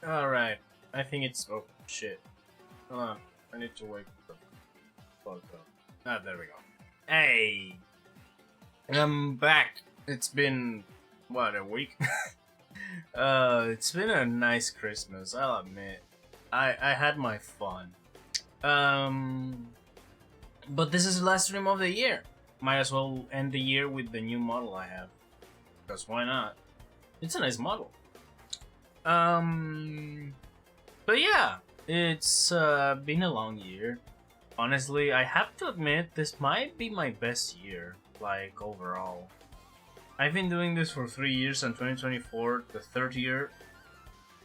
Alright, I think it's. Oh, shit. Hold on, I need to wake the fuck up. Ah, there we go. Hey! I'm back. It's been, what, a week? It's been a nice Christmas, I'll admit. I had my fun. Um, but this is the last stream of the year. Might as well end the year with the new model I have. Because why not? It's a nice model. But yeah, it's been a long year. Honestly, I have to admit, this might be my best year, like, overall. I've been doing this for 3 years, and 2024, the third year.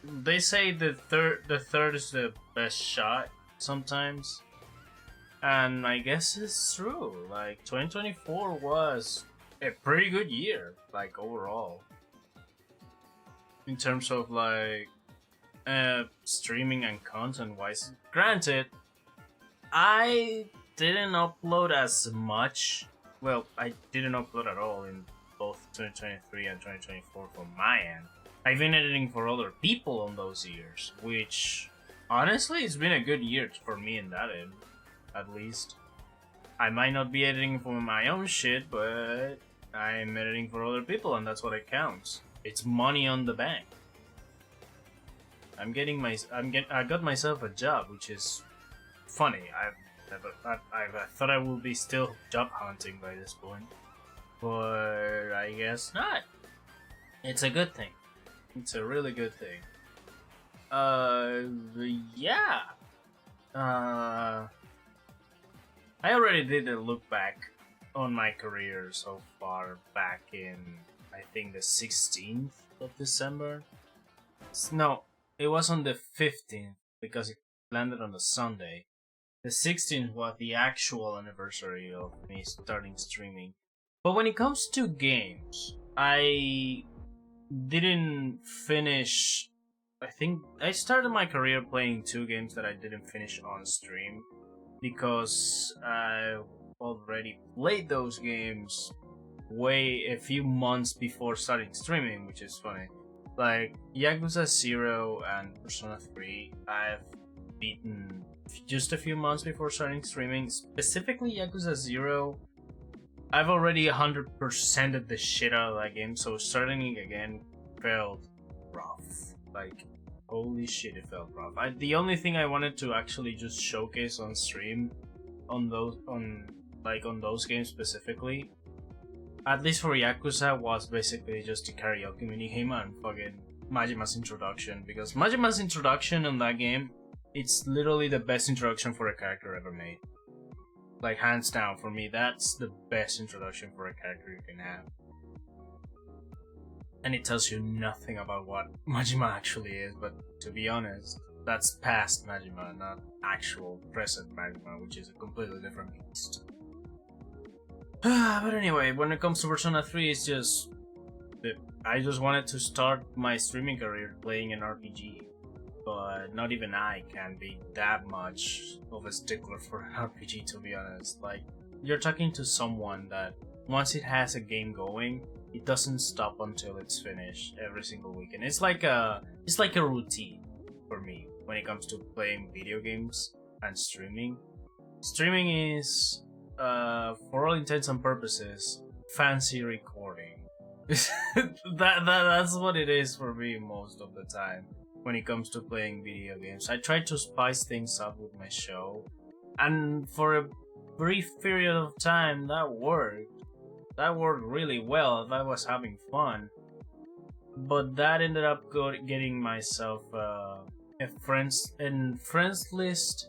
They say the third is the best shot sometimes, and I guess it's true. Like, 2024 was a pretty good year, like, overall, in terms of like streaming and content wise. Granted, I didn't upload as much. Well, I didn't upload at all in both 2023 and 2024 from my end. I've been editing for other people on those years, which honestly, it's been a good year for me in that end, at least. I might not be editing for my own shit, but I'm editing for other people, and that's what it counts. It's money on the bank. I got myself a job, which is funny. I thought I would be still job hunting by this point, but I guess not. It's a good thing. It's a really good thing. Yeah. I already did a look back on my career so far back in, I think, the 16th of December. No, it was on the 15th because it landed on a Sunday. The 16th was the actual anniversary of me starting streaming. But when it comes to games, I didn't finish. I think I started my career playing 2 games that I didn't finish on stream because I already played those games a few months before starting streaming, which is funny. Like Yakuza 0 and Persona 3, I've beaten just a few months before starting streaming. Specifically Yakuza 0, I've already 100%ed the shit out of that game, so starting it again felt rough. Like, holy shit, it felt rough. The only thing I wanted to actually just showcase on stream on those games specifically, at least for Yakuza, was basically just the karaoke minigame and fucking Majima's introduction, because Majima's introduction on that game, it's literally the best introduction for a character ever made. Like, hands down, for me, that's the best introduction for a character you can have. And it tells you nothing about what Majima actually is, but to be honest, that's past Majima, not actual present Majima, which is a completely different beast. But anyway, when it comes to Persona 3, it's just... I just wanted to start my streaming career playing an RPG. But not even I can be that much of a stickler for an RPG, to be honest. Like, you're talking to someone that once it has a game going, it doesn't stop until it's finished every single weekend. It's like a routine for me when it comes to playing video games and streaming. Streaming is, for all intents and purposes, fancy recording. That's what it is for me most of the time when it comes to playing video games. I try to spice things up with my show, and for a brief period of time that worked. That worked really well if I was having fun. But that ended up getting myself a friends list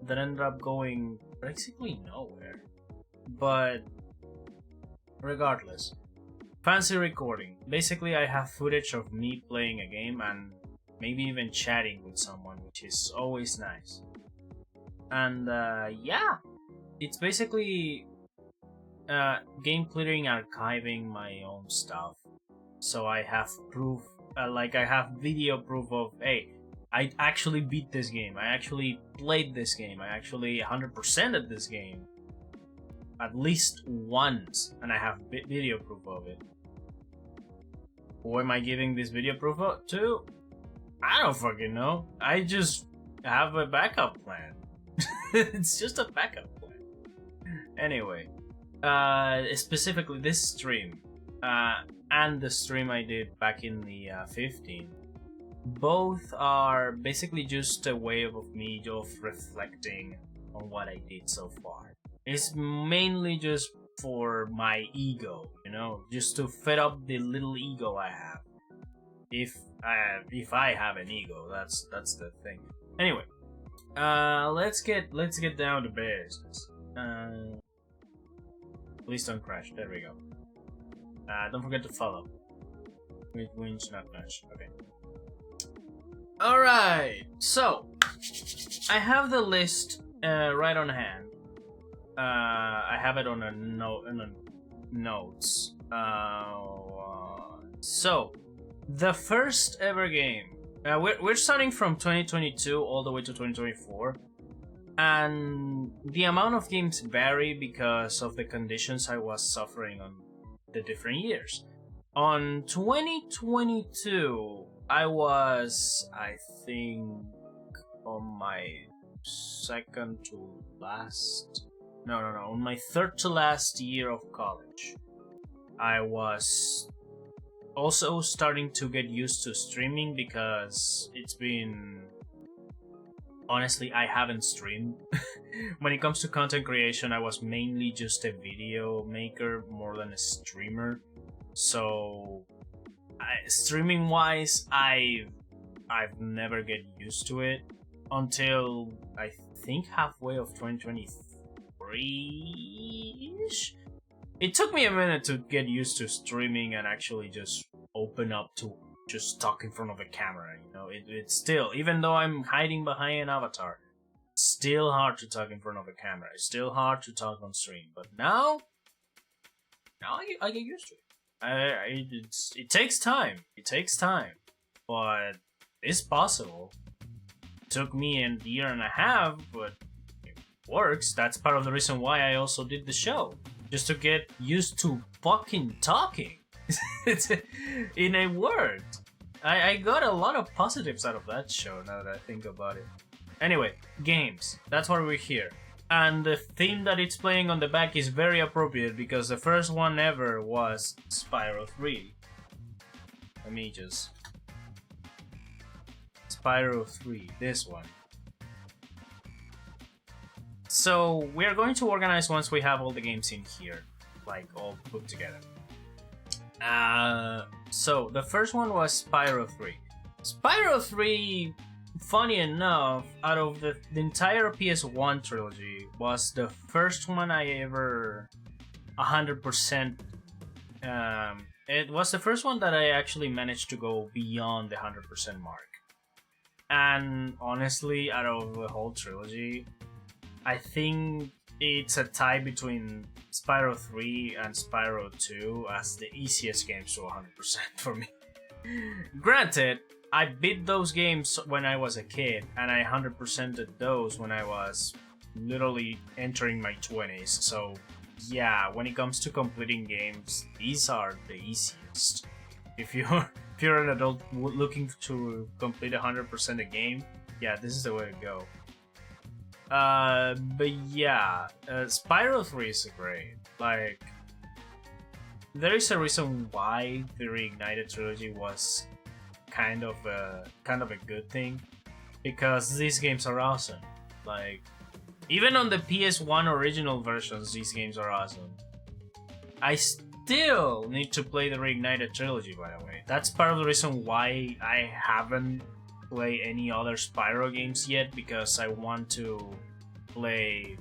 that ended up going basically nowhere. But regardless, fancy recording. Basically, I have footage of me playing a game and maybe even chatting with someone, which is always nice. And yeah, it's basically game clearing, archiving my own stuff, so I have proof, I have video proof of, hey, I actually beat this game, I actually played this game, I actually 100%ed this game at least once, and I have video proof of it. Who am I giving this video proof to? I don't fucking know. I just have a backup plan. It's just a backup plan. Anyway, specifically this stream, and the stream I did back in the 15, both are basically just a way of me of reflecting on what I did so far. It's mainly just for my ego, you know, just to fit up the little ego I have. If I have an ego, that's the thing. Anyway, let's get down to business. Please don't crash. There we go. Don't forget to follow. Winch not nudge. Okay. Alright, so I have the list right on hand. I have it on a notes. So the first ever game. We're starting from 2022 all the way to 2024, and the amount of games vary because of the conditions I was suffering on the different years. On 2022, I was, I think, on my second to last... No, on my third to last year of college. I was also starting to get used to streaming because it's been... Honestly, I haven't streamed. When it comes to content creation, I was mainly just a video maker more than a streamer. So, streaming wise, I've never get used to it until I think halfway of 2023-ish. It took me a minute to get used to streaming and actually just open up to just talk in front of a camera, you know. It's still, even though I'm hiding behind an avatar, still hard to talk in front of a camera. It's still hard to talk on stream. But now I get used to it. It takes time. It takes time. But it's possible. It took me a year and a half, but it works. That's part of the reason why I also did the show. Just to get used to fucking talking. In a word. I got a lot of positives out of that show now that I think about it. Anyway, games. That's why we're here. And the theme that it's playing on the back is very appropriate because the first one ever was Spyro 3. Let me just... Spyro 3, this one. So, we're going to organize once we have all the games in here, like all put together. So, the first one was Spyro 3. Spyro 3, funny enough, out of the entire PS1 trilogy, was the first one I ever 100%... it was the first one that I actually managed to go beyond the 100% mark. And honestly, out of the whole trilogy, I think it's a tie between Spyro 3 and Spyro 2 as the easiest games to 100% for me. Granted, I beat those games when I was a kid, and I 100%ed those when I was literally entering my 20s, so yeah, when it comes to completing games, these are the easiest. If you're an adult looking to complete 100% a game, yeah, this is the way to go. But yeah, Spyro 3 is great. Like, there is a reason why the Reignited trilogy was kind of a good thing, because these games are awesome. Like, even on the PS1 original versions, these games are awesome. I still need to play the Reignited trilogy, by the way. That's part of the reason why I haven't played any other Spyro games yet, because I want to play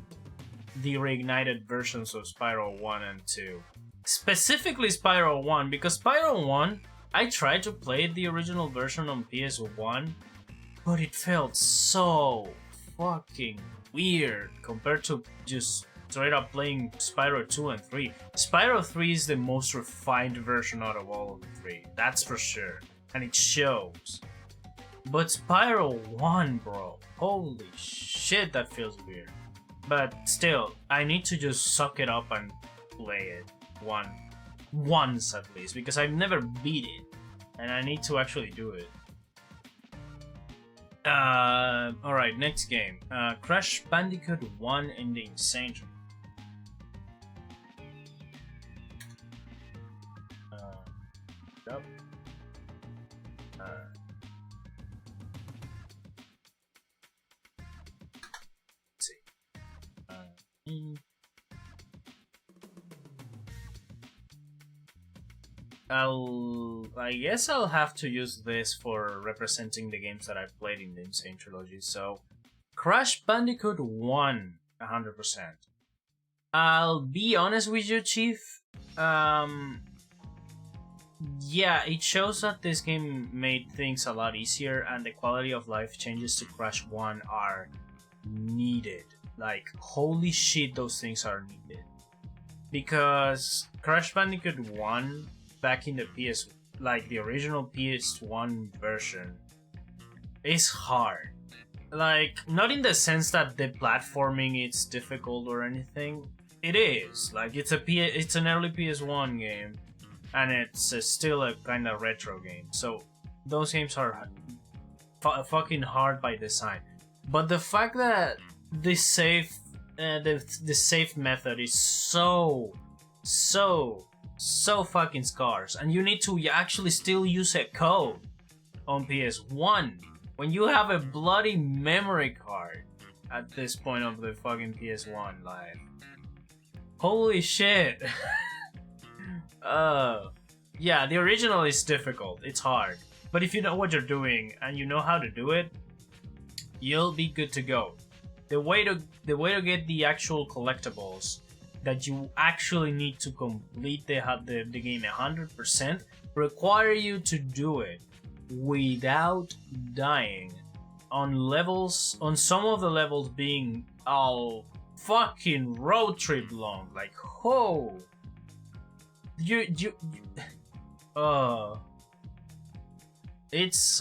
the Reignited versions of Spyro 1 and 2. Specifically Spyro 1, because Spyro 1, I tried to play the original version on PS1, but it felt so fucking weird compared to just straight up playing Spyro 2 and 3. Spyro 3 is the most refined version out of all of the three, that's for sure, and it shows. But Spyro 1, bro, holy shit, that feels weird. But still, I need to just suck it up and play it once at least, because I've never beat it, and I need to actually do it. Alright, next game. Crash Bandicoot 1 in the Insane. Yep. Let's see. I guess I'll have to use this for representing the games that I've played in the Insane Trilogy. So, Crash Bandicoot 1, 100%. I'll be honest with you, Chief. Yeah, it shows that this game made things a lot easier, and the quality of life changes to Crash 1 are needed. Like, holy shit, those things are needed. Because Crash Bandicoot 1, back in the the original PS1 version, is hard. Like, not in the sense that the platforming is difficult or anything. It is. Like, it's an early PS1 game, and it's still a kind of retro game. So, those games are fucking hard by design. But the fact that the save method is so fucking scarce, and you need to actually still use a code on PS1 when you have a bloody memory card at this point of the fucking PS1 life. Holy shit. Yeah, the original is difficult, it's hard, but if you know what you're doing and you know how to do it, you'll be good to go. The way to get the actual collectibles that you actually need to complete the game 100% require you to do it without dying on some of the levels being all fucking road trip long. Like, oh, it's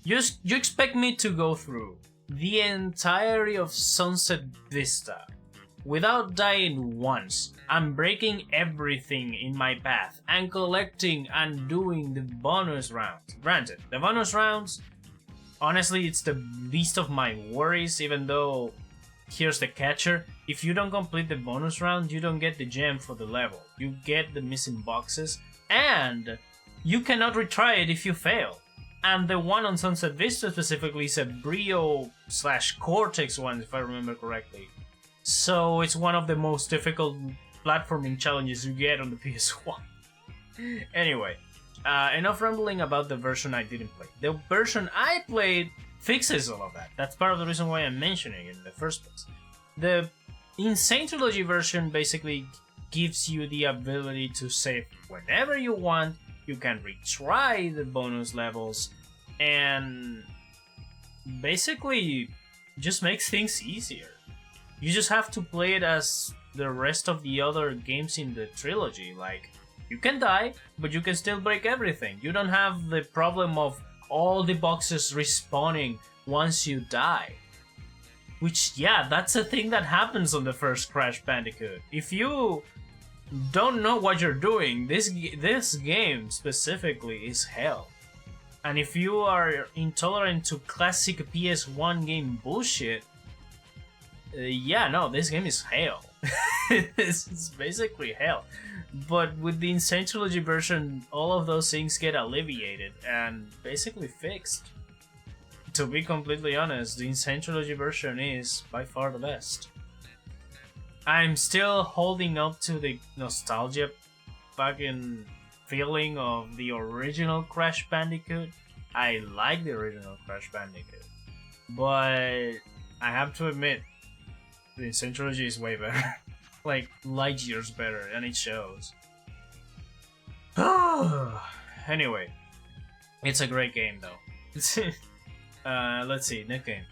you expect me to go through the entirety of Sunset Vista without dying once, and breaking everything in my path, and collecting and doing the bonus rounds. Granted, the bonus rounds, honestly, it's the least of my worries, even though, here's the catcher, if you don't complete the bonus round, you don't get the gem for the level. You get the missing boxes, and you cannot retry it if you fail. And the one on Sunset Vista specifically is a Brio/Cortex one, if I remember correctly. So it's one of the most difficult platforming challenges you get on the PS1. Anyway, enough rambling about the version I didn't play. The version I played fixes all of that. That's part of the reason why I'm mentioning it in the first place. The Insane Trilogy version basically gives you the ability to save whenever you want. You can retry the bonus levels, and basically just makes things easier. You just have to play it as the rest of the other games in the trilogy. Like, you can die, but you can still break everything. You don't have the problem of all the boxes respawning once you die. Which, yeah, that's a thing that happens on the first Crash Bandicoot. If you don't know what you're doing, this game specifically is hell. And if you are intolerant to classic PS1 game bullshit, yeah, no, this game is hell. It's basically hell. But with the Insane Trilogy version, all of those things get alleviated and basically fixed. To be completely honest, the Insane Trilogy version is by far the best. I'm still holding up to the nostalgia fucking feeling of the original Crash Bandicoot. I like the original Crash Bandicoot, but I have to admit, the Insane Trilogy is way better. Like, light years better, and it shows. Anyway, it's a great game though. Let's see, next game.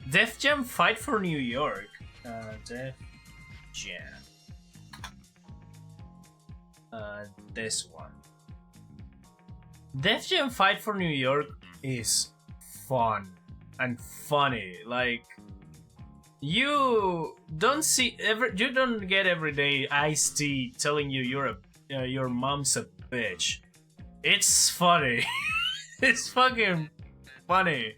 Def Jam Fight for New York. Def Jam. This one. Def Jam Fight for New York is fun and funny. Like, you don't get everyday Ice-T telling you your mom's a bitch. It's funny. It's fucking funny.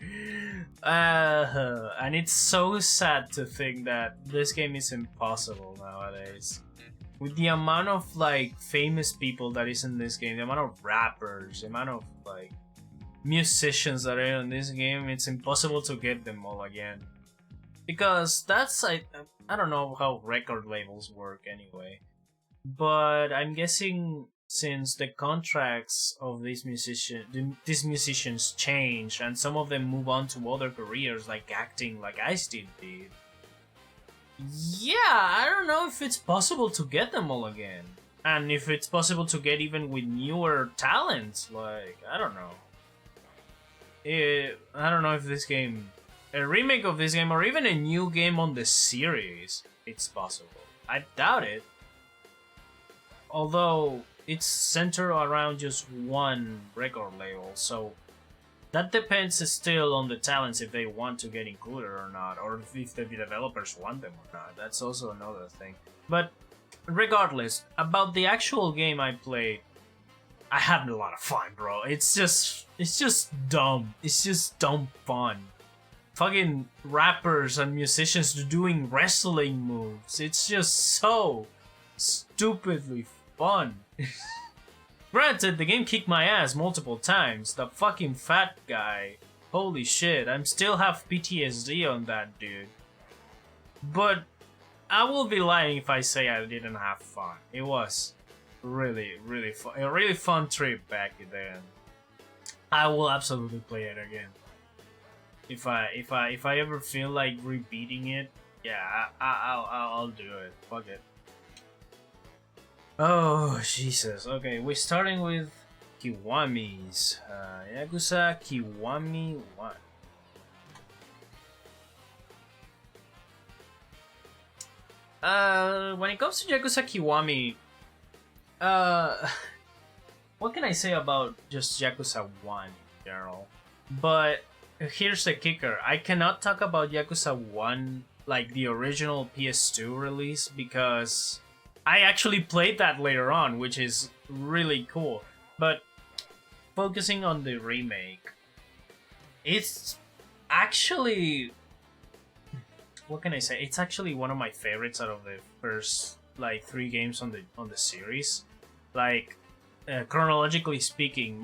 And it's so sad to think that this game is impossible nowadays. With the amount of like famous people that is in this game, the amount of rappers, the amount of like musicians that are in this game, it's impossible to get them all again. Because that's I don't know how record labels work anyway. But I'm guessing since the contracts of these musicians change and some of them move on to other careers like acting like I still did. Yeah, I don't know if it's possible to get them all again. And if it's possible to get even with newer talents, like, I don't know. I don't know if this game, a remake of this game or even a new game on the series, it's possible. I doubt it. Although it's centered around just one record label, so that depends still on the talents if they want to get included or not, or if the developers want them or not. That's also another thing. But regardless, about the actual game I played, I had a lot of fun, bro. It's just dumb. It's just dumb fun. Fucking rappers and musicians doing wrestling moves. It's just so stupidly fun. Granted, the game kicked my ass multiple times. The fucking fat guy. Holy shit, I still have PTSD on that dude. But I will be lying if I say I didn't have fun. It was really, really fun. A really fun trip back then. I will absolutely play it again. If I ever feel like repeating it, yeah, I'll do it. Fuck it. Oh, Jesus. Okay, we're starting with Kiwami's. Yakuza Kiwami 1. When it comes to Yakuza Kiwami, what can I say about just Yakuza 1 in general? But here's the kicker. I cannot talk about Yakuza 1, like the original PS2 release, because I actually played that later on, which is really cool. But focusing on the remake, it's actually, what can I say? It's actually one of my favorites out of the first like 3 games on the series. Like chronologically speaking,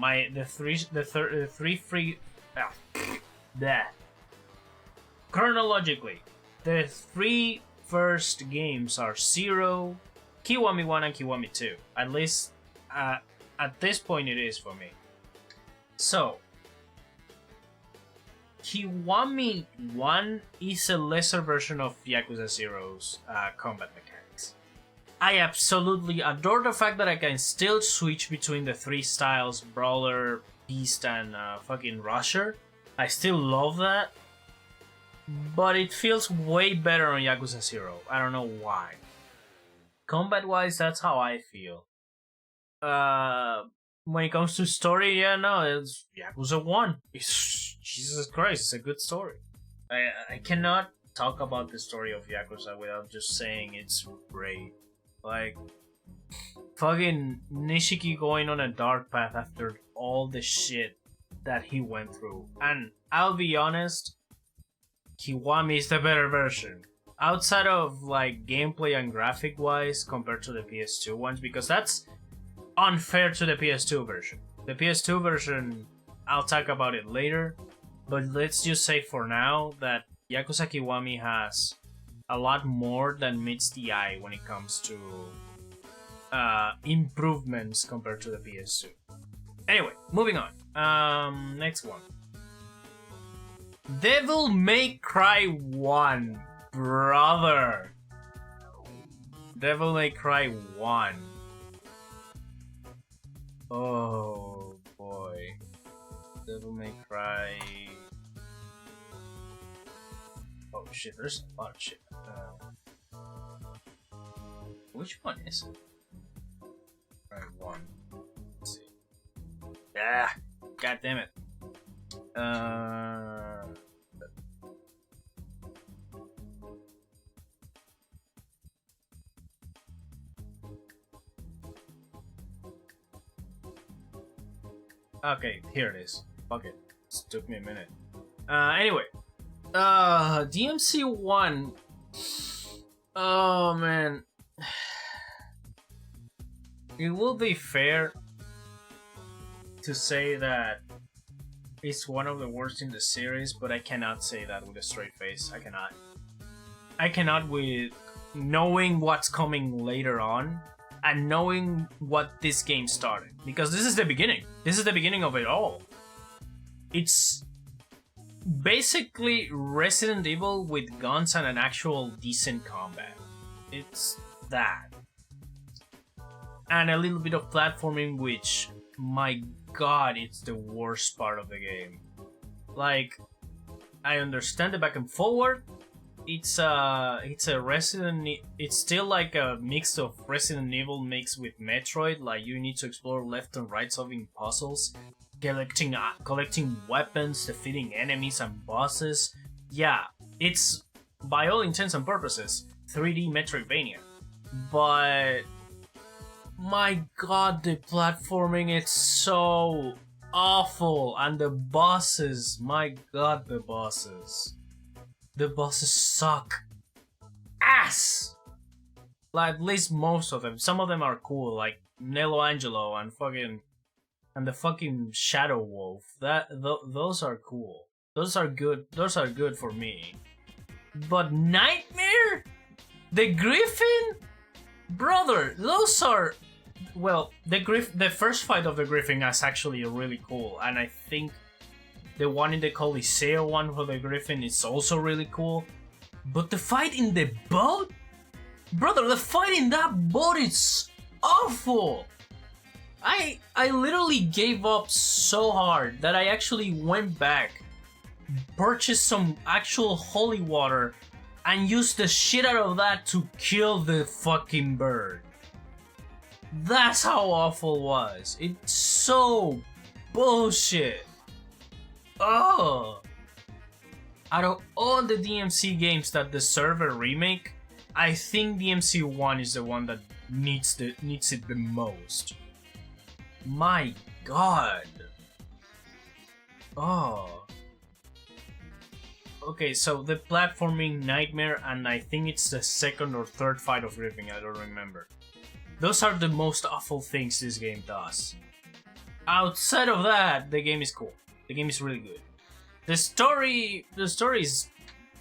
chronologically, the 3 first games are 0, Kiwami 1 and Kiwami 2. At least at this point it is for me. So, Kiwami 1 is a lesser version of Yakuza 0's combat mechanics. I absolutely adore the fact that I can still switch between the 3 styles, Brawler, Beast, and fucking Rusher. I still love that. But it feels way better on Yakuza 0. I don't know why. Combat-wise, that's how I feel. When it comes to story, yeah, no, it's Yakuza 1. Jesus Christ, it's a good story. I cannot talk about the story of Yakuza without just saying it's great. Like, fucking Nishiki going on a dark path after all the shit that he went through. And I'll be honest, Kiwami is the better version. Outside of like gameplay and graphic wise compared to the PS2 ones, because that's unfair to the PS2 version. The PS2 version, I'll talk about it later, but let's just say for now that Yakuza Kiwami has a lot more than meets the eye when it comes to improvements compared to the PS2. Anyway, moving on. Next one. Devil May Cry 1. Brother. Devil May Cry 1. Oh boy. Devil May Cry. Oh shit, there's a lot of shit. Which one is it? Cry 1. Let's see. Ah! God damn it. Okay, here it is. Fuck it. It took me a minute. Anyway. DMC1. Oh, man. It will be fair to say that it's one of the worst in the series, but I cannot say that with a straight face. I cannot. I cannot with knowing what's coming later on and knowing what this game started. Because this is the beginning. This is the beginning of it all. It's basically Resident Evil with guns and an actual decent combat. It's that. And a little bit of platforming, which, my god, it's the worst part of the game. Like, I understand the back and forward. It's a it's still like a mix of Resident Evil mixed with Metroid. Like, you need to explore left and right, solving puzzles, collecting weapons, defeating enemies and bosses. Yeah, it's by all intents and purposes 3D Metroidvania. But my god, the platforming, it's so awful. And the bosses, my god, the bosses suck ass. Like, at least most of them. Some of them are cool, like Nello Angelo and the fucking Shadow Wolf. Those are cool. Those are good. Those are good for me. But Nightmare, the Griffin, brother, those are, well, the first fight of the Griffin is actually really cool, and I think the one in the Coliseo one for the Griffin is also really cool. But the fight in the boat, brother, the fight in that boat is awful. I literally gave up so hard that I actually went back, purchased some actual holy water, and used the shit out of that to kill the fucking bird. That's how awful it was. It's so bullshit. Oh, out of all the DMC games that deserve a remake, I think DMC1 is the one that needs it the most. My god. Oh. Okay, so the platforming Nightmare, and I think it's the second or third fight of Griffin, I don't remember. Those are the most awful things this game does. Outside of that, the game is cool. The game is really good. The story is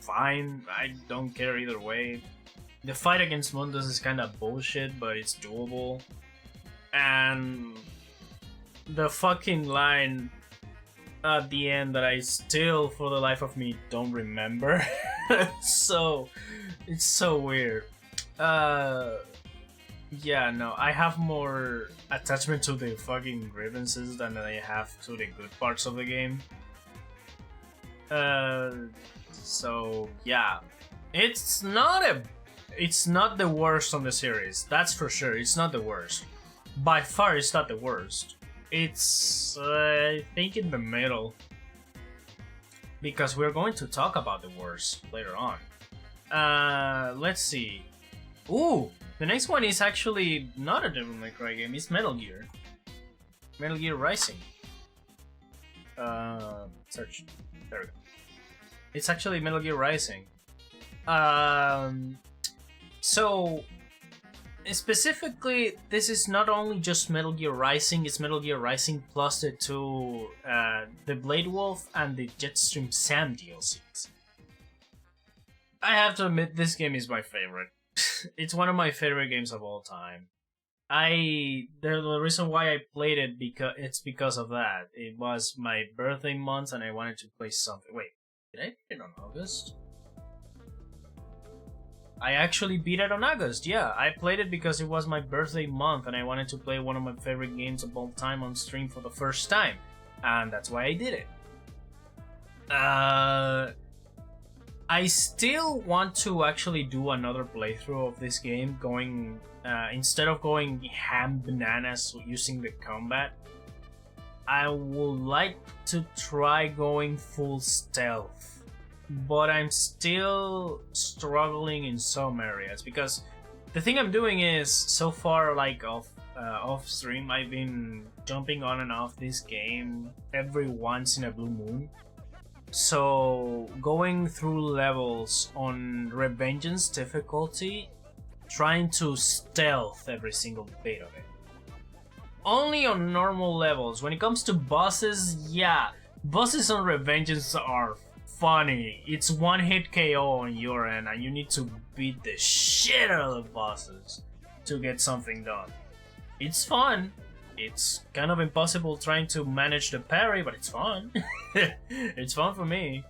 fine. I don't care either way. The fight against Mundus is kind of bullshit, but it's doable. And the fucking line at the end that I still, for the life of me, don't remember. So, it's so weird. Yeah, no, I have more attachment to the fucking grievances than I have to the good parts of the game. So yeah, it's not the worst on the series, that's for sure. It's not the worst. By far, it's not the worst. It's, I think, in the middle. Because we're going to talk about the worst later on. Let's see. Ooh! The next one is actually not a Devil May Cry game, it's Metal Gear. Metal Gear Rising. Search. There we go. It's actually Metal Gear Rising. So, specifically, this is not only just Metal Gear Rising, it's Metal Gear Rising plus the two, the Blade Wolf and the Jetstream Sam DLCs. I have to admit, this game is my favorite. It's one of my favorite games of all time. The reason why I played it because of that. It was my birthday month and I wanted to play something. Wait, did I beat it on August? I actually beat it on August, yeah. I played it because it was my birthday month and I wanted to play one of my favorite games of all time on stream for the first time. And that's why I did it. I still want to actually do another playthrough of this game, going instead of going ham bananas using the combat. I would like to try going full stealth, but I'm still struggling in some areas because the thing I'm doing is so far, like, of off stream, I've been jumping on and off this game every once in a blue moon. So going through levels on Revengeance difficulty, trying to stealth every single bit of it. Only on normal levels. When it comes to bosses, yeah, bosses on Revengeance are funny. It's one hit KO on your end and you need to beat the shit out of the bosses to get something done. It's fun. It's kind of impossible trying to manage the parry, but it's fun. It's fun for me.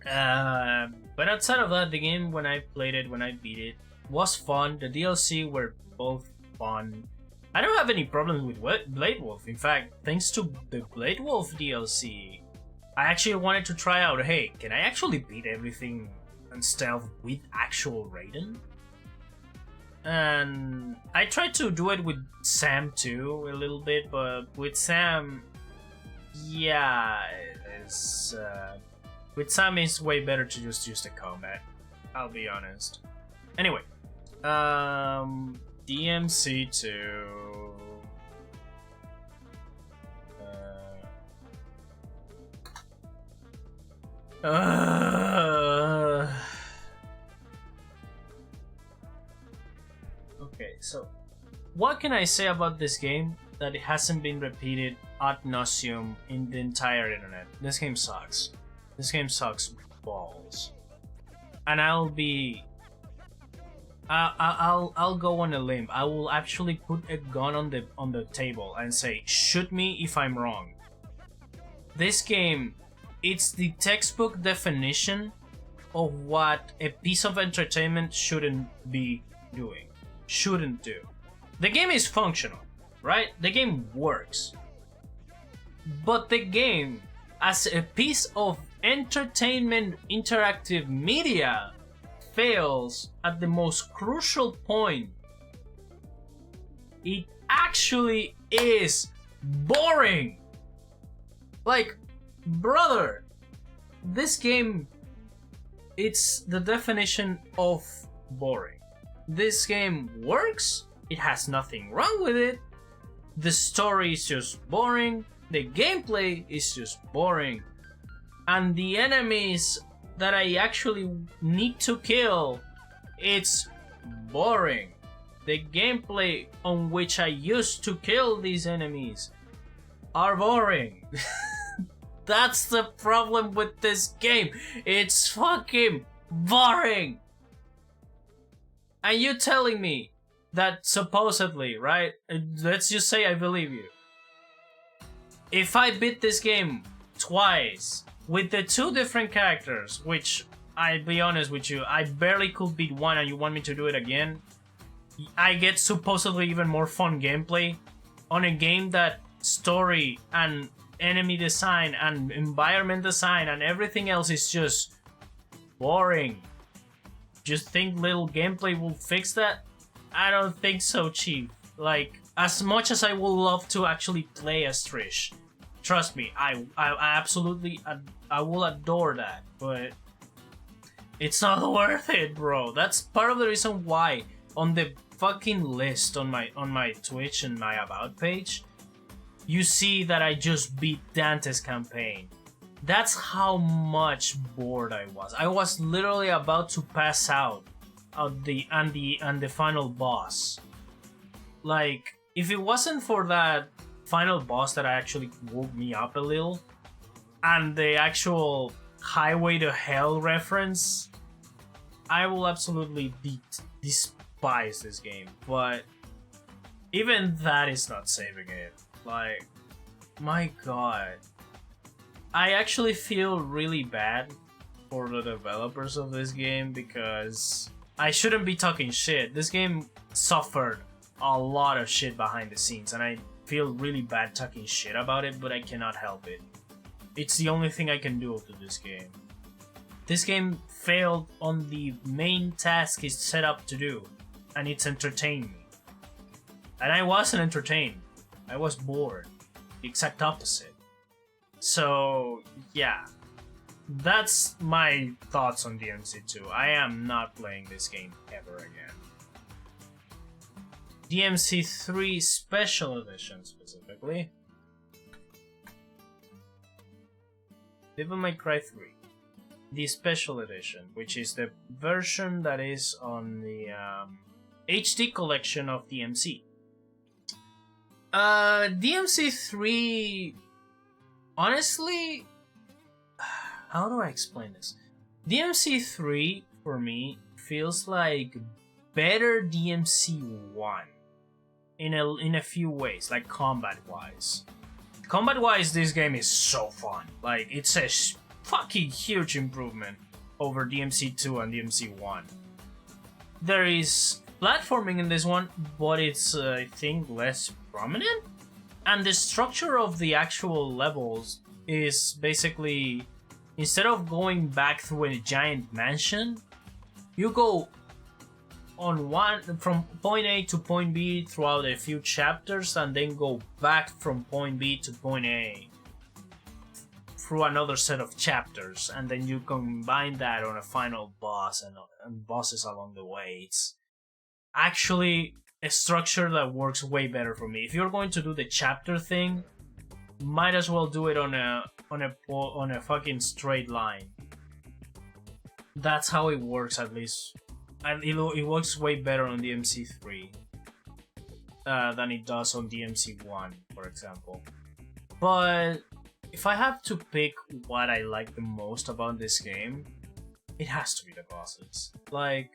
But outside of that, the game, when I played it, when I beat it, was fun. The DLC were both fun. I don't have any problems with Blade Wolf. In fact, thanks to the Blade Wolf DLC, I actually wanted to try out, hey, can I actually beat everything on stealth with actual Raiden? And I tried to do it with Sam too, a little bit, but with Sam, yeah, with Sam it's way better to just use the combat, I'll be honest. Anyway, DMC2. Okay, so what can I say about this game that it hasn't been repeated ad nauseum in the entire internet? This game sucks. This game sucks balls. And I'll go on a limb. I will actually put a gun on the table and say, shoot me if I'm wrong. This game, it's the textbook definition of what a piece of entertainment shouldn't be doing. Shouldn't do. The game is functional, right? The game works. But the game, as a piece of entertainment interactive media, fails at the most crucial point. It actually is boring. Like, brother, this game, it's the definition of boring. This game works, it has nothing wrong with it, the story is just boring, the gameplay is just boring, and the enemies that I actually need to kill, it's boring. The gameplay on which I used to kill these enemies are boring. That's the problem with this game. It's fucking boring. And you telling me that supposedly, right? Let's just say I believe you. If I beat this game twice with the two different characters, which I'll be honest with you, I barely could beat one and you want me to do it again, I get supposedly even more fun gameplay on a game that story and enemy design and environment design and everything else is just boring. Just think little gameplay will fix that? I don't think so, Chief. Like, as much as I would love to actually play as Trish, trust me, I absolutely, I will adore that, but it's not worth it, bro. That's part of the reason why on the fucking list on my Twitch and my About page, you see that I just beat Dante's campaign. That's how much bored I was. I was literally about to pass out of the final boss. Like, if it wasn't for that final boss that actually woke me up a little, and the actual Highway to Hell reference, I will absolutely despise this game. But even that is not saving it. Like, my god. I actually feel really bad for the developers of this game because I shouldn't be talking shit. This game suffered a lot of shit behind the scenes and I feel really bad talking shit about it, but I cannot help it. It's the only thing I can do to this game. This game failed on the main task it's set up to do, and it's entertained me. And I wasn't entertained. I was bored. The exact opposite. So, yeah. That's my thoughts on DMC2. I am not playing this game ever again. DMC3 Special Edition specifically. Devil May Cry 3. The Special Edition, which is the version that is on the HD collection of DMC. DMC3... Honestly... How do I explain this? DMC3, for me, feels like better DMC1 in a few ways, like combat-wise. Combat-wise, this game is so fun. Like, it's a fucking huge improvement over DMC2 and DMC1. There is platforming in this one, but it's, I think, less prominent. And the structure of the actual levels is basically, instead of going back through a giant mansion, you go on from point A to point B throughout a few chapters, and then go back from point B to point A through another set of chapters, and then you combine that on a final boss and bosses along the way. It's actually a structure that works way better for me. If you're going to do the chapter thing, might as well do it on a fucking straight line. That's how it works, at least. And it works way better on DMC3 than it does on DMC1, for example. But if I have to pick what I like the most about this game, it has to be the bosses. Like,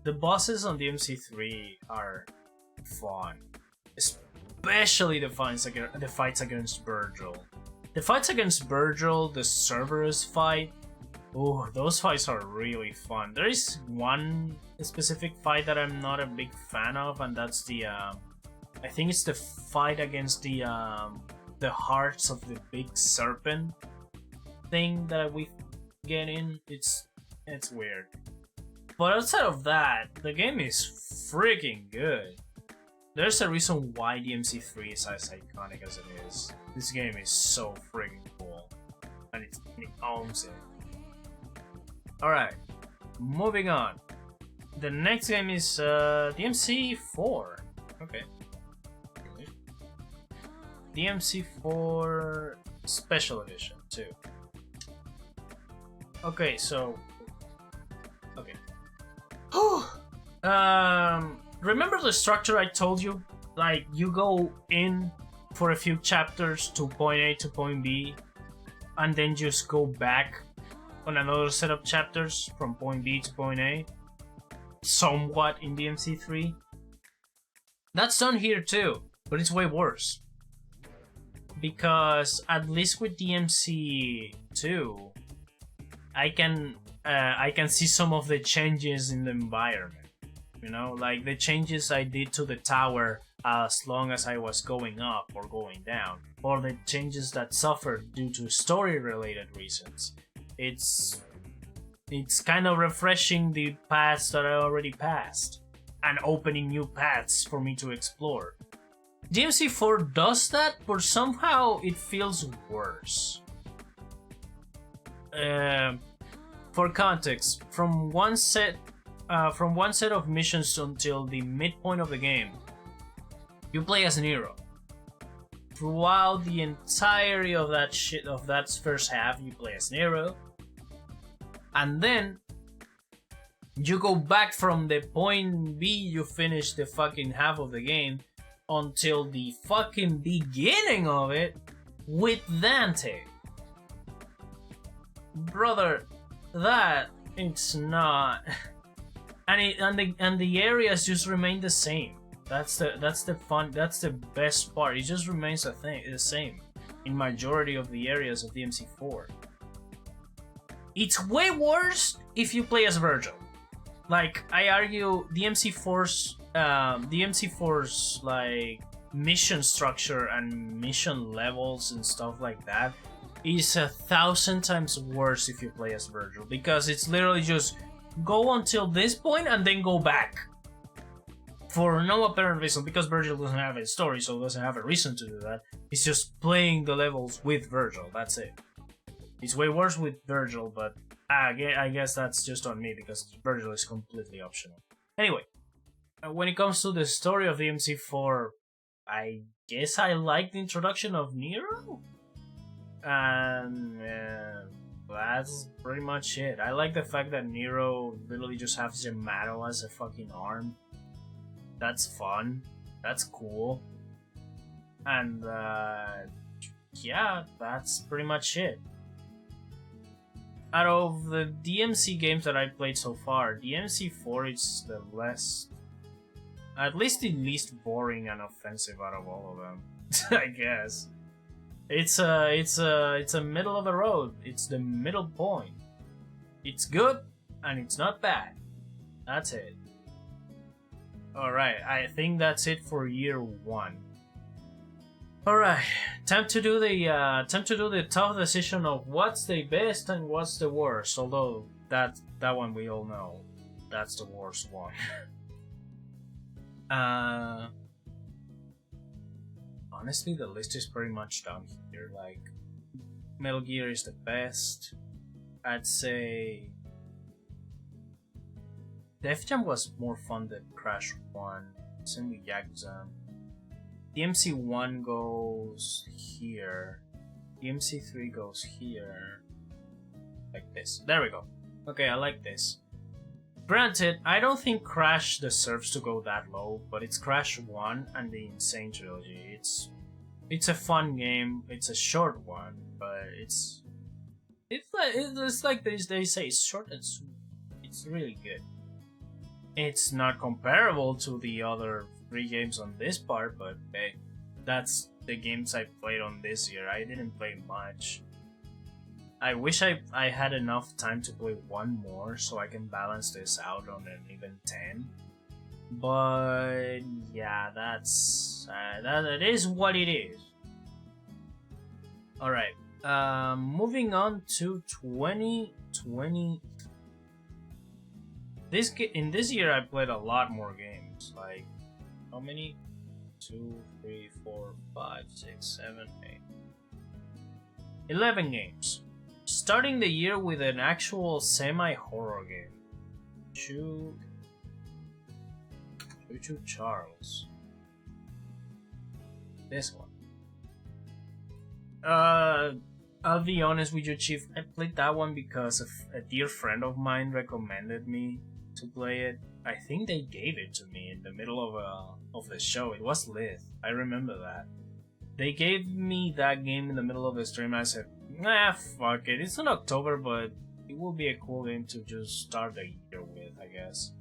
the bosses on DMC3 are fun. Especially the fights against Virgil. The fights against Virgil, the Cerberus fight, oh, those fights are really fun. There is one specific fight that I'm not a big fan of, and that's the I think it's the fight against the hearts of the big serpent thing that we get in. It's weird. But outside of that, the game is freaking good. There's a reason why DMC3 is as iconic as it is. This game is so freaking cool, and it owns it. Alright, moving on. The next game is DMC4. Okay. DMC4 Special Edition too. Okay, so... Okay. Remember the structure I told you? Like, you go in for a few chapters to point A to point B, and then just go back on another set of chapters from point B to point A, somewhat in DMC3. That's done here too, but it's way worse. Because at least with DMC2, I can see some of the changes in the environment. You know, like the changes I did to the tower as long as I was going up or going down, or the changes that suffered due to story-related reasons. It's kind of refreshing the paths that I already passed and opening new paths for me to explore. DMC4 does that, but somehow it feels worse. For context, from one set of missions until the midpoint of the game, you play as Nero. Throughout the entirety of that first half, you play as Nero. And then you go back from the point B you finish the fucking half of the game until the fucking beginning of it with Dante. Brother, that it's not. And the areas just remain the same. That's the best part. It just remains the same in majority of the areas of DMC4. It's way worse if you play as Virgil. Like, I argue DMC4's like mission structure and mission levels and stuff like that is 1,000 times worse if you play as Virgil, because it's literally just go until this point and then go back for no apparent reason, because Virgil doesn't have a story, so doesn't have a reason to do that. It's just playing the levels with Virgil, that's it. It's way worse with Virgil, but I guess that's just on me because Virgil is completely optional. Anyway, when it comes to the story of DMC4, I guess I like the introduction of Nero, and that's pretty much it. I like the fact that Nero literally just has Yamato as a fucking arm. That's fun. That's cool. And yeah, that's pretty much it. Out of the DMC games that I played so far, DMC4 is the at least the least boring and offensive out of all of them. I guess it's a middle of the road. It's the middle point. It's good and it's not bad. That's it. All right, I think that's it for year 1. All right, time to do the tough decision of what's the best and what's the worst. Although that one we all know, that's the worst one. Honestly, the list is pretty much done here. Like, Metal Gear is the best. I'd say Def Jam was more fun than Crash 1. Same with Yakuza. DMC 1 goes here. DMC 3 goes here. Like this. There we go. Okay, I like this. Granted, I don't think Crash deserves to go that low, but it's Crash 1 and the Insane Trilogy. It's a fun game. It's a short one, but it's like they say, it's short and sweet. It's really good. It's not comparable to the other 3 games on this part, but hey, that's the games I played on this year. I didn't play much. I wish I had enough time to play one more so I can balance this out on an even 10. But yeah, that is what it is. All right, moving on to 2020. In this year, I played a lot more games. Like, how many? 2, 3, 4, 5, 6, 7, 8. 11 games. Starting the year with an actual semi-horror game. Choo Charles. This one. I'll be honest with you, Chief. I played that one because a dear friend of mine recommended me to play it. I think they gave it to me in the middle of the show. It was lit. I remember that. They gave me that game in the middle of the stream. And I said, nah, fuck it. It's not October, but it will be a cool game to just start the year with, I guess.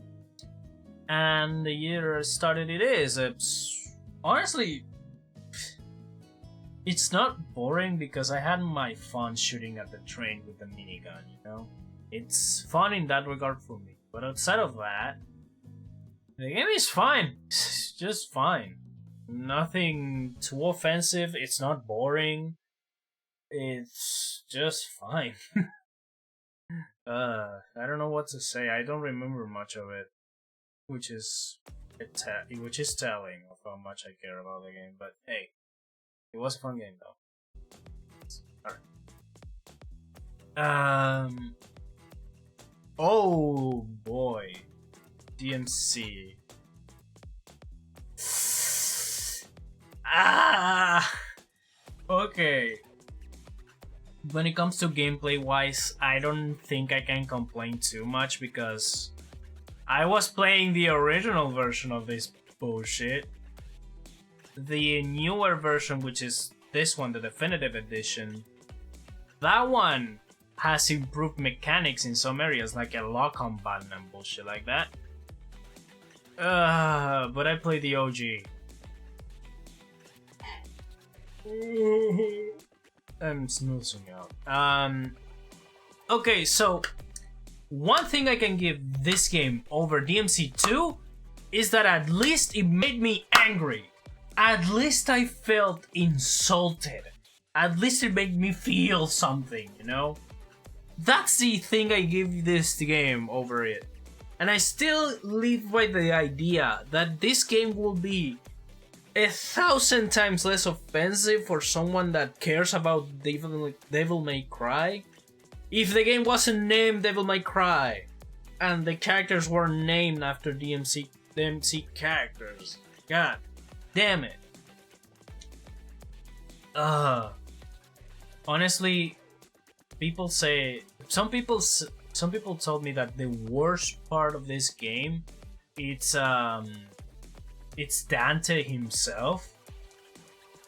And the year started it is. Honestly, it's not boring because I had my fun shooting at the train with the minigun, you know? It's fun in that regard for me. But outside of that, the game is fine. It's just fine. Nothing too offensive. It's not boring. It's just fine. I don't know what to say. I don't remember much of it, which is telling of how much I care about the game. But hey, it was a fun game though. Alright. Oh boy, DMC. Okay. When it comes to gameplay wise, I don't think I can complain too much because I was playing the original version of this bullshit. The newer version, which is this one, the definitive edition, that one has improved mechanics in some areas, like a lock combat and bullshit like that. But I played the OG. I'm snoozing out. Okay, so one thing I can give this game over DMC2 is that at least it made me angry. At least I felt insulted. At least it made me feel something, you know? That's the thing I give this game over it. And I still live by the idea that this game will be 1,000 times less offensive for someone that cares about Devil May Cry if the game wasn't named Devil May Cry and the characters were named after DMC DMC characters. God damn it. Honestly, some people told me that the worst part of this game it's Dante himself.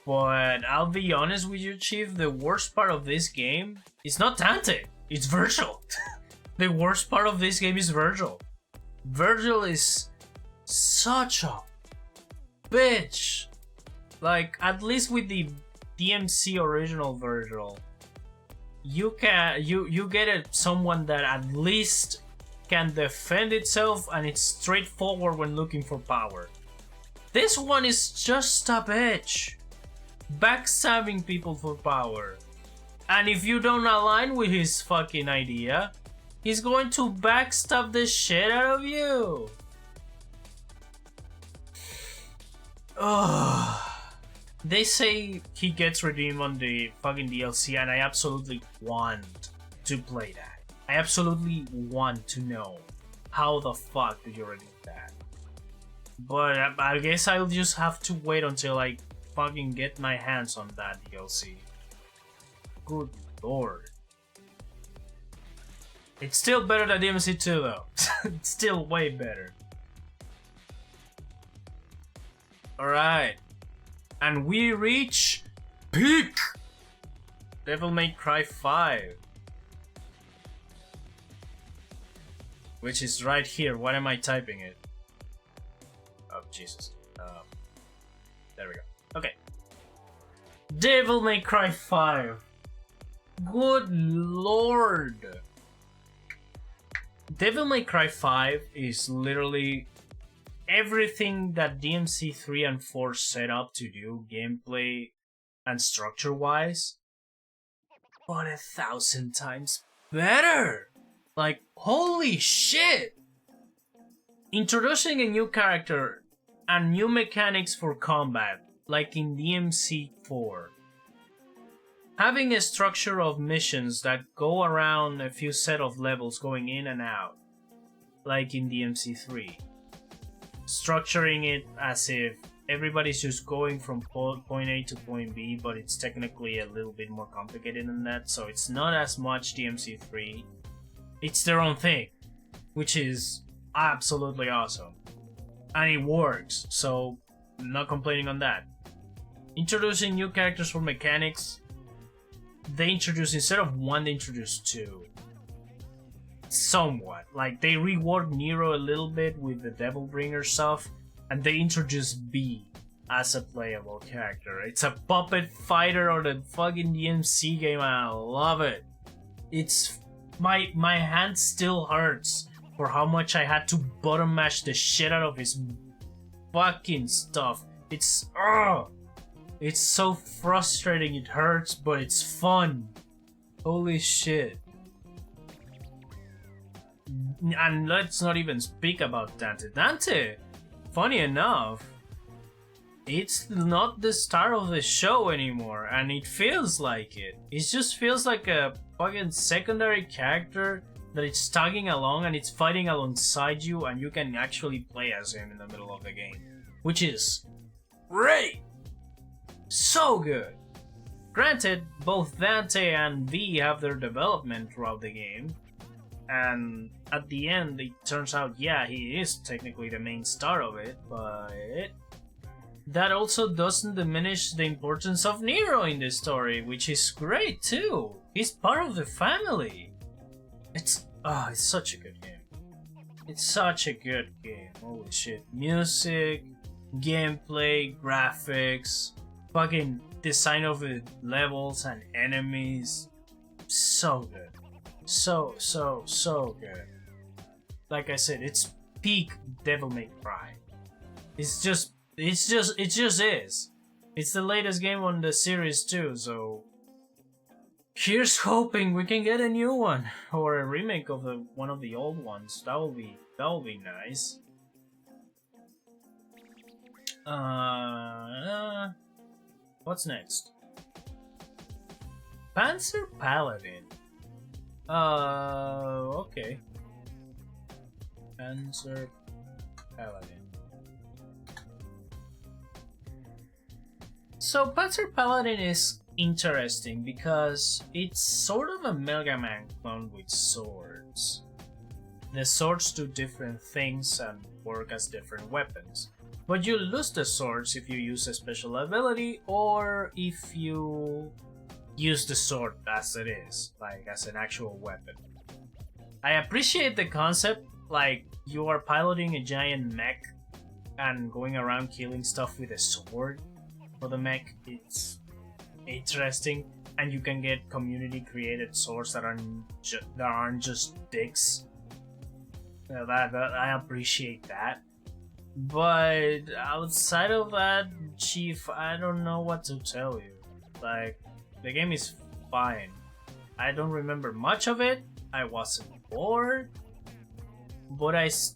But I'll be honest with you, Chief, the worst part of this game is not Dante, it's Virgil. The worst part of this game is Virgil. Virgil is such a bitch. Like, at least with the DMC original Virgil, you get someone that at least can defend itself and it's straightforward when looking for power. This one is just a bitch, backstabbing people for power. And if you don't align with his fucking idea, he's going to backstab the shit out of you. Ugh. They say he gets redeemed on the fucking DLC, and I absolutely want to play that. I absolutely want to know how the fuck do you redeem that. But I guess I'll just have to wait until I fucking get my hands on that DLC. Good lord. It's still better than DMC2 though. It's still way better. Alright. And we reach peak Devil May Cry 5. Which is right here. Why am I typing it? Oh, Jesus. There we go. Okay. Devil May Cry 5. Good lord. Devil May Cry 5 is literally everything that DMC 3 and 4 set up to do, gameplay and structure wise, but 1,000 times better. Like, holy shit! Introducing a new character and new mechanics for combat, like in DMC 4. Having a structure of missions that go around a few set of levels going in and out, like in DMC 3. Structuring it as if everybody's just going from point A to point B, but it's technically a little bit more complicated than that, so it's not as much DMC 3. It's their own thing, which is absolutely awesome. And it works, so I'm not complaining on that. Introducing new characters for mechanics. They introduce, instead of one, they introduce two. Somewhat. Like, they reworked Nero a little bit with the Devilbringer stuff, and they introduced B as a playable character. It's a puppet fighter on the fucking DMC game, and I love it. It's... My hand still hurts for how much I had to button mash the shit out of his fucking stuff. It's... It's so frustrating, it hurts, but it's fun. Holy shit. And let's not even speak about Dante. Dante, funny enough, it's not the star of the show anymore, and it feels like it. It just feels like a fucking secondary character that it's tagging along and it's fighting alongside you, and you can actually play as him in the middle of the game. Which is great! So good! Granted, both Dante and V have their development throughout the game, and at the end it turns out, yeah, he is technically the main star of it, but that also doesn't diminish the importance of Nero in the story, which is great too. He's part of the family. It's such a good game. It's such a good game. Holy shit. Music, gameplay, graphics, fucking design of the levels and enemies. So good. So good. Like I said, it's peak Devil May Cry. It just is. It's the latest game on the series too, so here's hoping we can get a new one or a remake of one of the old ones. That will be nice. What's next? Panzer Paladin. Okay. Panzer Paladin. So Panzer Paladin is interesting because it's sort of a Mega Man clone with swords. The swords do different things and work as different weapons. But you lose the swords if you use a special ability or if you use the sword as it is, like as an actual weapon. I appreciate the concept, like you are piloting a giant mech and going around killing stuff with a sword for the mech. It's interesting, and you can get community created swords that aren't just dicks. That I appreciate that. But outside of that, Chief, I don't know what to tell you. Like, the game is fine. I don't remember much of it. I wasn't bored. But it's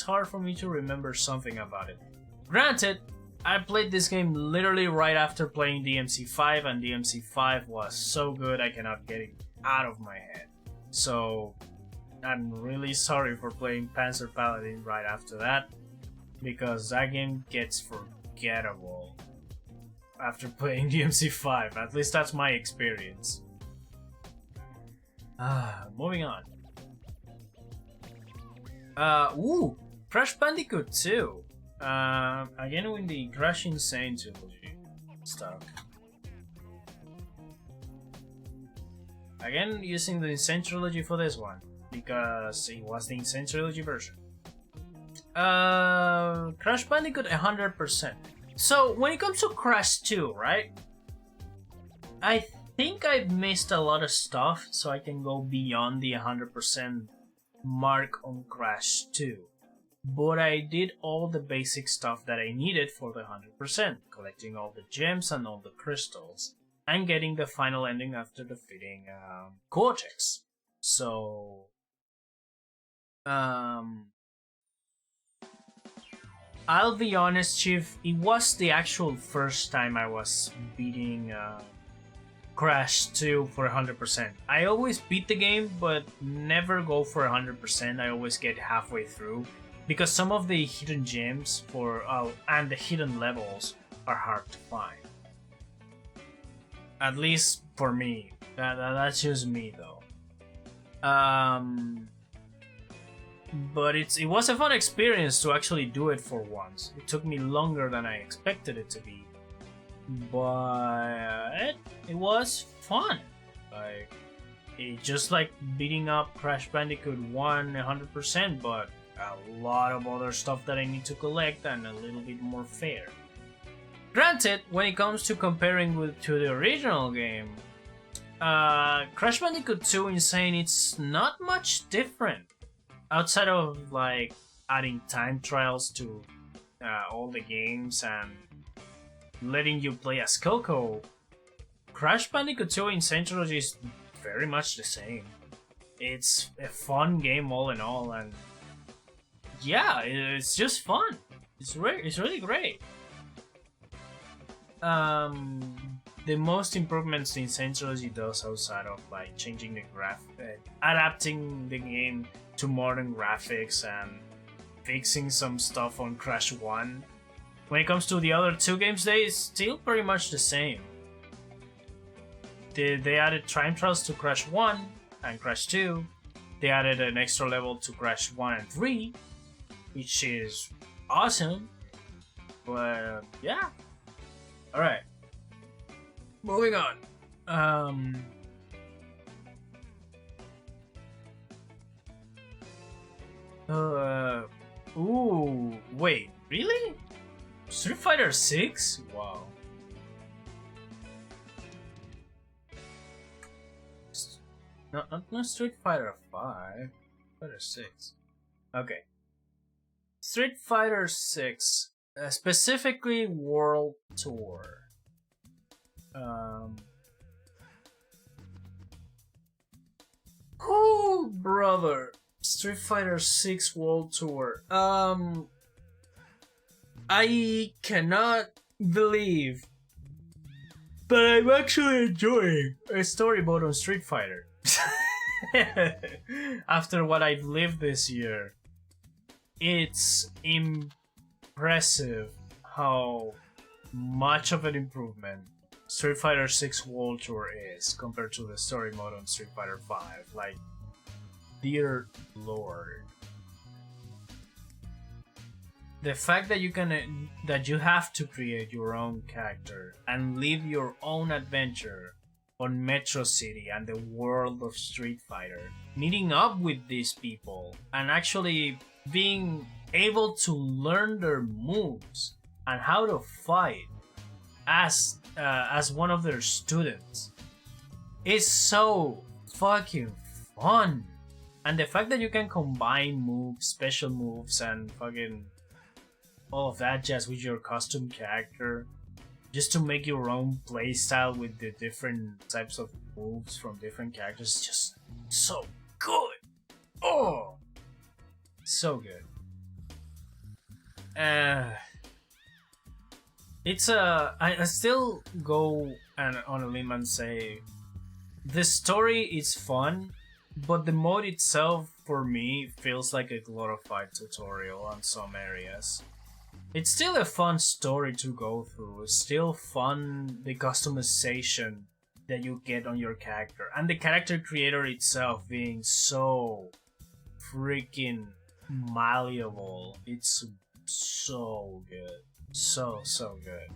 hard for me to remember something about it. Granted, I played this game literally right after playing DMC5, and DMC5 was so good I cannot get it out of my head. So, I'm really sorry for playing Panzer Paladin right after that, because that game gets forgettable after playing DMC5. At least that's my experience. Moving on. Crash Bandicoot 2. Again with the Crash Insane trilogy stuff. Again using the Insane trilogy for this one, because it was the Insane trilogy version. Crash Bandicoot 100%. So when it comes to Crash 2, right? I think I've missed a lot of stuff, so I can go beyond the 100% mark on Crash 2. But I did all the basic stuff that I needed for the 100%, collecting all the gems and all the crystals, and getting the final ending after defeating Cortex. So, I'll be honest, Chief, it was the actual first time I was beating Crash 2 for 100%. I always beat the game, but never go for 100%. I always get halfway through, because some of the hidden gems and the hidden levels are hard to find. At least for me. That's just me, though. But it was a fun experience to actually do it for once. It took me longer than I expected it to be, but it was fun. Like, it just like beating up Crash Bandicoot 1 100%, but a lot of other stuff that I need to collect and a little bit more fair. Granted, when it comes to comparing to the original game, Crash Bandicoot 2 Insane, it's not much different. Outside of like adding time trials to all the games and letting you play as Coco, Crash Bandicoot 2 Insane Trilogy is very much the same. It's a fun game all in all, and yeah, it's just fun. It's really great. The most improvements the Insane Trilogy does, outside of like changing the adapting the game to modern graphics and fixing some stuff on Crash 1. When it comes to the other two games, they still pretty much the same. They added time trials to Crash 1 and Crash 2. They added an extra level to Crash 1 and 3, which is awesome. But yeah. Alright. Moving on. Ooh, wait, really? Street Fighter 6? Wow. Not Street Fighter 5. Street Fighter 6. Okay. Street Fighter 6, specifically World Tour. Oh, brother. Street Fighter 6 World Tour. I cannot believe that I'm actually enjoying a story mode on Street Fighter. After what I've lived this year, it's impressive how much of an improvement Street Fighter 6 World Tour is compared to the story mode on Street Fighter 5. Like, dear lord. The fact that you have to create your own character and live your own adventure on Metro City and the world of Street Fighter, meeting up with these people and actually being able to learn their moves and how to fight as one of their students is so fucking fun. And the fact that you can combine moves, special moves, and fucking all of that just with your custom character, just to make your own playstyle with the different types of moves from different characters, is just so good. Oh, so good. I still go on a limb and say the story is fun, but the mode itself for me feels like a glorified tutorial on some areas. It's still a fun story to go through. It's still fun, the customization that you get on your character, and the character creator itself being so freaking malleable. It's so good. So good.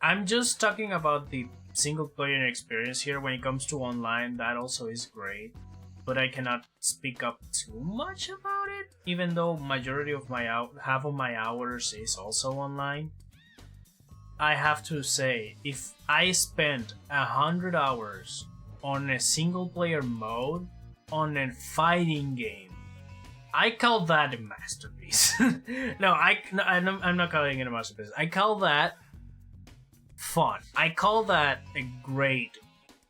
I'm just talking about the single player experience here. When it comes to online, that also is great, but I cannot speak up too much about it, even though majority of half of my hours is also online. I have to say, if I spent 100 hours on a single player mode on a fighting game, I call that a masterpiece. No, I'm not calling it a masterpiece. I call that fun. I call that a great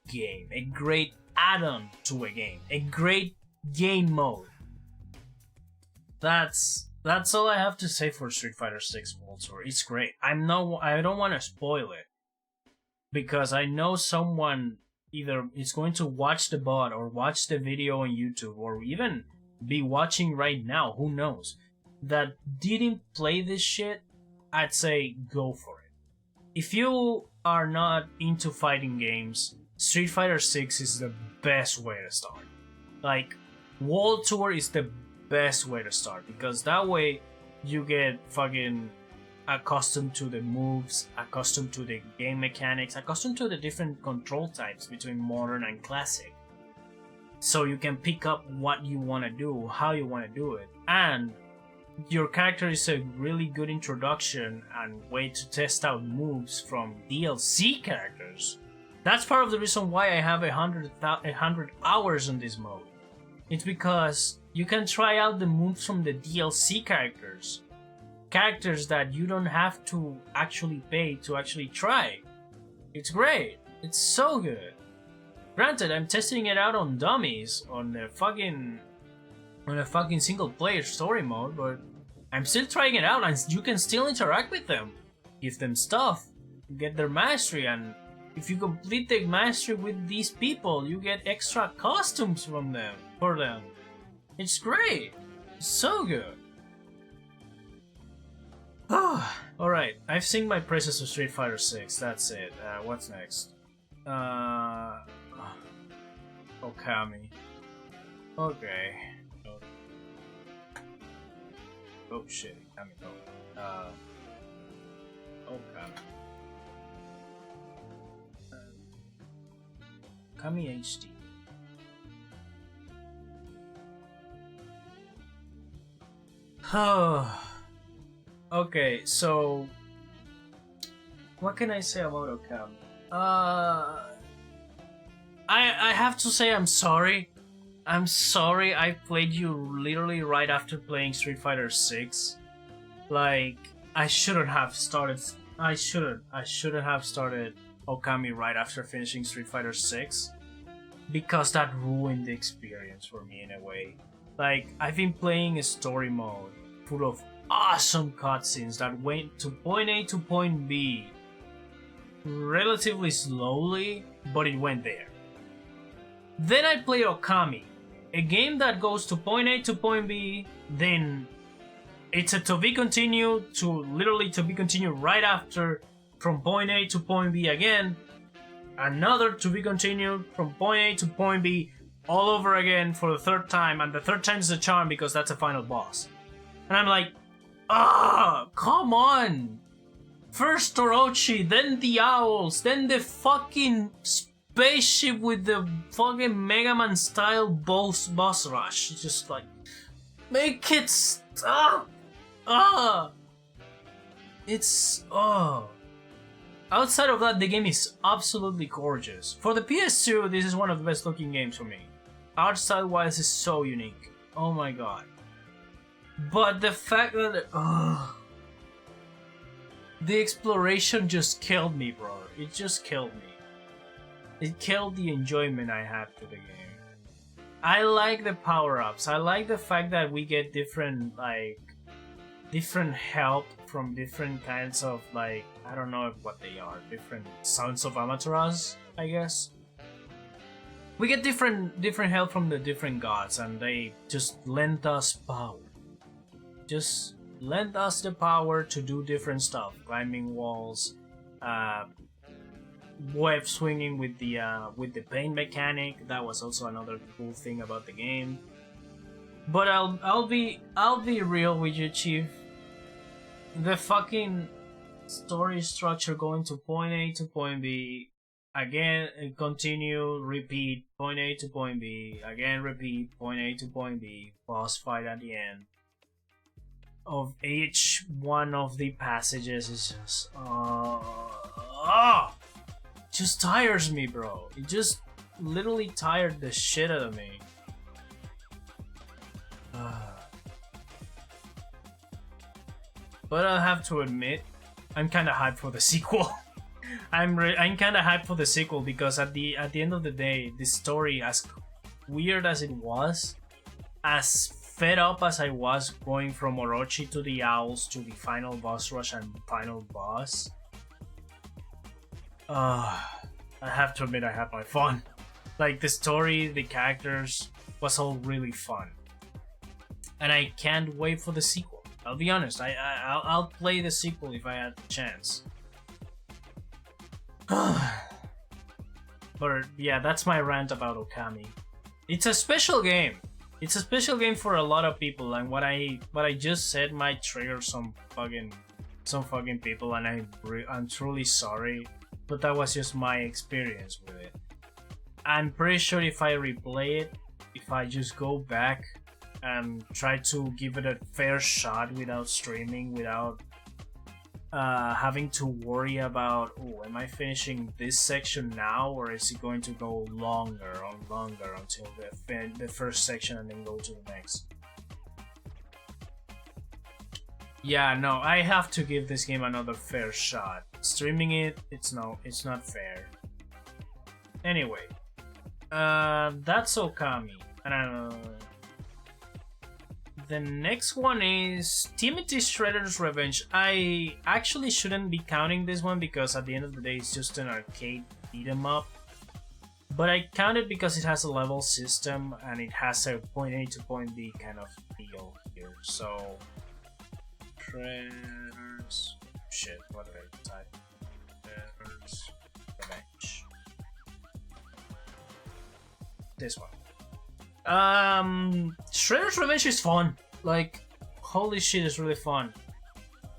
game, a great add-on to a game, a great game mode. That's all I have to say for Street Fighter 6 World Tour. It's great. I don't want to spoil it because I know someone either is going to watch the bot or watch the video on YouTube or even be watching right now, who knows, that didn't play this shit. I'd say go for it. If you are not into fighting games, Street Fighter 6 is the best way to start. Like, World Tour is the best way to start because that way you get fucking accustomed to the moves, accustomed to the game mechanics, accustomed to the different control types between modern and classic. So you can pick up what you want to do, how you want to do it. And your character is a really good introduction and way to test out moves from DLC characters. That's part of the reason why I have 100 hours on this mode. It's because you can try out the moves from the DLC characters. Characters that you don't have to actually pay to actually try. It's great. It's so good. Granted, I'm testing it out on dummies on a fucking single player story mode, but I'm still trying it out and you can still interact with them. Give them stuff, get their mastery, and if you complete the mastery with these people, you get extra costumes for them. It's great. It's so good. Alright, I've seen my praises of Street Fighter 6, that's it. What's next? Okami. Okay. Oh shit, Okami, no. Okami. Okami HD. Okay, so what can I say about Okami? I have to say I'm sorry. I'm sorry I played you literally right after playing Street Fighter 6. Like, I shouldn't have started Okami right after finishing Street Fighter 6 because that ruined the experience for me in a way. Like, I've been playing a story mode full of awesome cutscenes that went to point A to point B relatively slowly, but it went there. Then I played Okami, a game that goes to point A to point B, then It's a to be continued to literally to be continued right after from point A to point B again. Another to be continued from point A to point B all over again for the third time, and the third time is a charm because that's a final boss. And I'm like, come on! First Orochi, then the owls, then the fucking spaceship with the fucking Mega Man style boss rush. It's just like, make it stop! It's outside of that, the game is absolutely gorgeous. For the PS2, this is one of the best looking games for me. Art style wise is so unique. Oh my god. But the fact that the exploration just killed me, bro. It just killed me. It killed the enjoyment I had to the game. I like the power-ups. I like the fact that we get different help from different kinds of, like, I don't know what they are, different Sons of Amaterasu, I guess. We get different help from the different gods, and they just lend us power. Just lend us the power to do different stuff, climbing walls, web swinging with the paint mechanic. That was also another cool thing about the game. But I'll be real with you, Chief. The fucking story structure going to point A to point B, again continue, repeat, point A to point B, again repeat, point A to point B, boss fight at the end of each one of the passages is just tires me, bro. It just literally tired the shit out of me. But I'll have to admit, I'm kind of hyped for the sequel. I'm kind of hyped for the sequel because at the end of the day, the story, as weird as it was, as fed up as I was going from Orochi to the owls to the final boss rush and final boss, I have to admit I had my fun. Like, the story, the characters, was all really fun. And I can't wait for the sequel. I'll be honest, I'll play the sequel if I had the chance. But yeah, that's my rant about Okami. It's a special game. It's a special game for a lot of people, and what I just said might trigger some fucking people, and I'm truly sorry, but that was just my experience with it. I'm pretty sure if I replay it, if I just go back and try to give it a fair shot without streaming, without having to worry about, oh, am I finishing this section now, or is it going to go longer until the first section and then go to the next? Yeah, no, I have to give this game another fair shot. Streaming it, it's not fair. Anyway, that's Okami. And the next one is Timothy Shredder's Revenge. I actually shouldn't be counting this one because at the end of the day it's just an arcade beat 'em up. But I count it because it has a level system and it has a point A to point B kind of deal here. So Shredder's what did I type? Shredder's Revenge. This one. Shredder's Revenge is fun. Like, holy shit, it's really fun.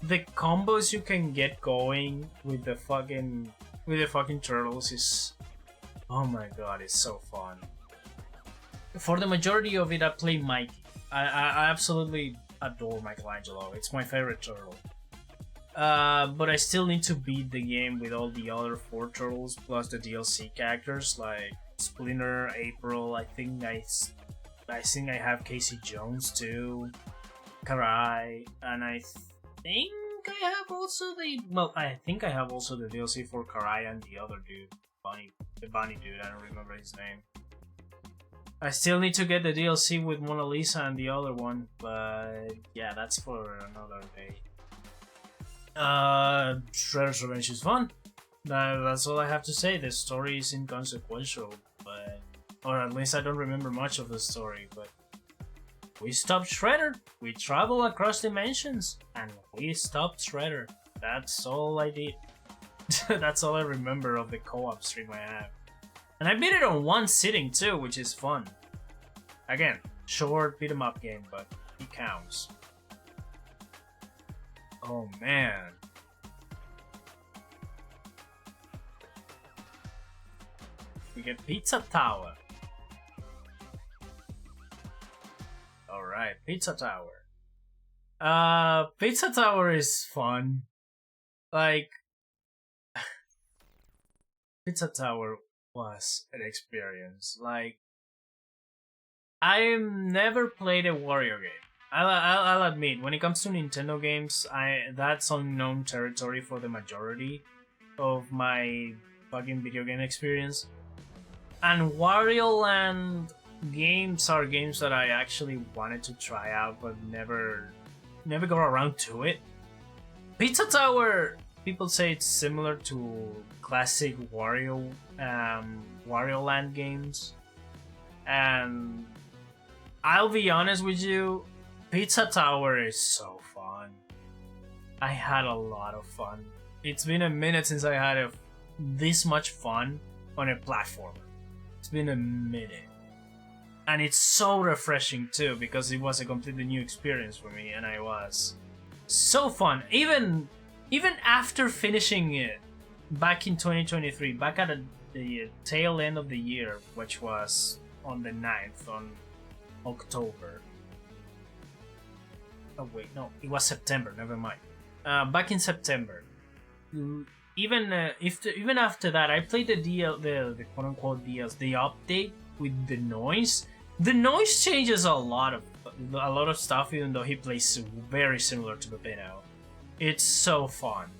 The combos you can get going with the fucking turtles is, oh my god, it's so fun. For the majority of it, I play Mikey. I absolutely adore Michelangelo. It's my favorite turtle. But I still need to beat the game with all the other 4 turtles plus the DLC characters like Splinter, April. I think I have Casey Jones too, Karai, and I think I have also the DLC for Karai and the other dude, the bunny dude. I don't remember his name. I still need to get the DLC with Mona Lisa and the other one, but yeah, that's for another day. Shredder's Revenge is fun. That's all I have to say. The story is inconsequential, or at least I don't remember much of the story, but We stopped Shredder. We travel across dimensions, and we stopped Shredder. That's all I did. That's all I remember of the co-op stream I have. And I beat it on one sitting too, which is fun. Again, short beat 'em up game, but it counts. Oh man. We get Pizza Tower. Alright, Pizza Tower. Pizza Tower is fun. Like, Pizza Tower was an experience. Like, I've never played a Wario game. I'll admit, when it comes to Nintendo games, that's unknown territory for the majority of my fucking video game experience. And Wario Land games are games that I actually wanted to try out, but never got around to it. Pizza Tower, people say it's similar to classic Wario Land games, and I'll be honest with you, Pizza Tower is so fun. I had a lot of fun. It's been a minute since I had this much fun on a platformer. It's been a minute. And it's so refreshing too, because it was a completely new experience for me, and I was so fun. Even after finishing it back in 2023, back at the tail end of the year, which was on the 9th, on October. Oh wait, no, it was September, never mind. Back in September. Even after that, I played the quote-unquote DLs, the update with the noise. The noise changes a lot of stuff, even though he plays very similar to Pepino. It's so fun.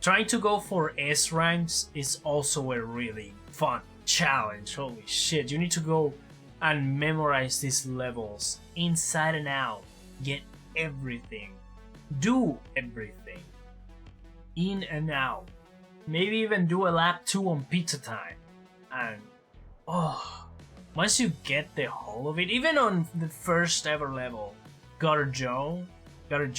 Trying to go for S ranks is also a really fun challenge. Holy shit, you need to go and memorize these levels inside and out. Get everything. Do everything. In and out. Maybe even do a lap 2 on pizza time. And once you get the whole of it, even on the first ever level, Gutter Joe, I don't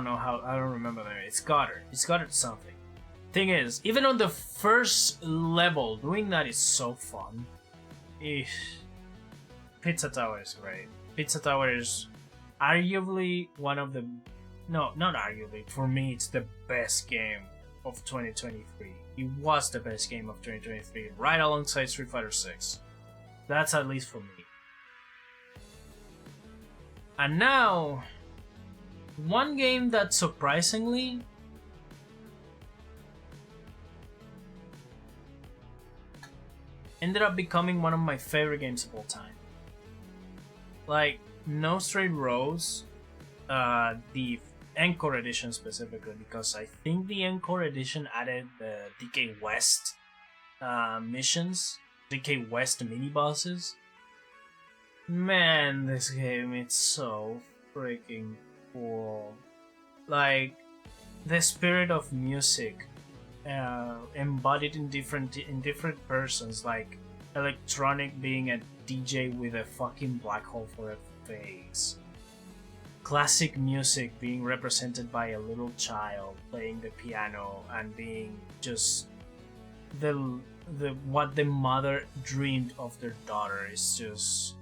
know how, I don't remember the name. It's Goddard something. Thing is, even on the first level, doing that is so fun. Pizza Tower is great. Pizza Tower is arguably one of the... No, not arguably. For me, it's the best game of 2023. It was the best game of 2023, right alongside Street Fighter 6. That's at least for me. And now, one game that surprisingly ended up becoming one of my favorite games of all time. Like, No Straight Roads, the Encore Edition specifically, because I think the Encore Edition added the DK West missions, DK West mini-bosses. Man, this game, it's so freaking cool. Like, the spirit of music embodied in different persons, like Electronic being a DJ with a fucking black hole for a face. Classic music being represented by a little child playing the piano and being just the what the mother dreamed of their daughter is just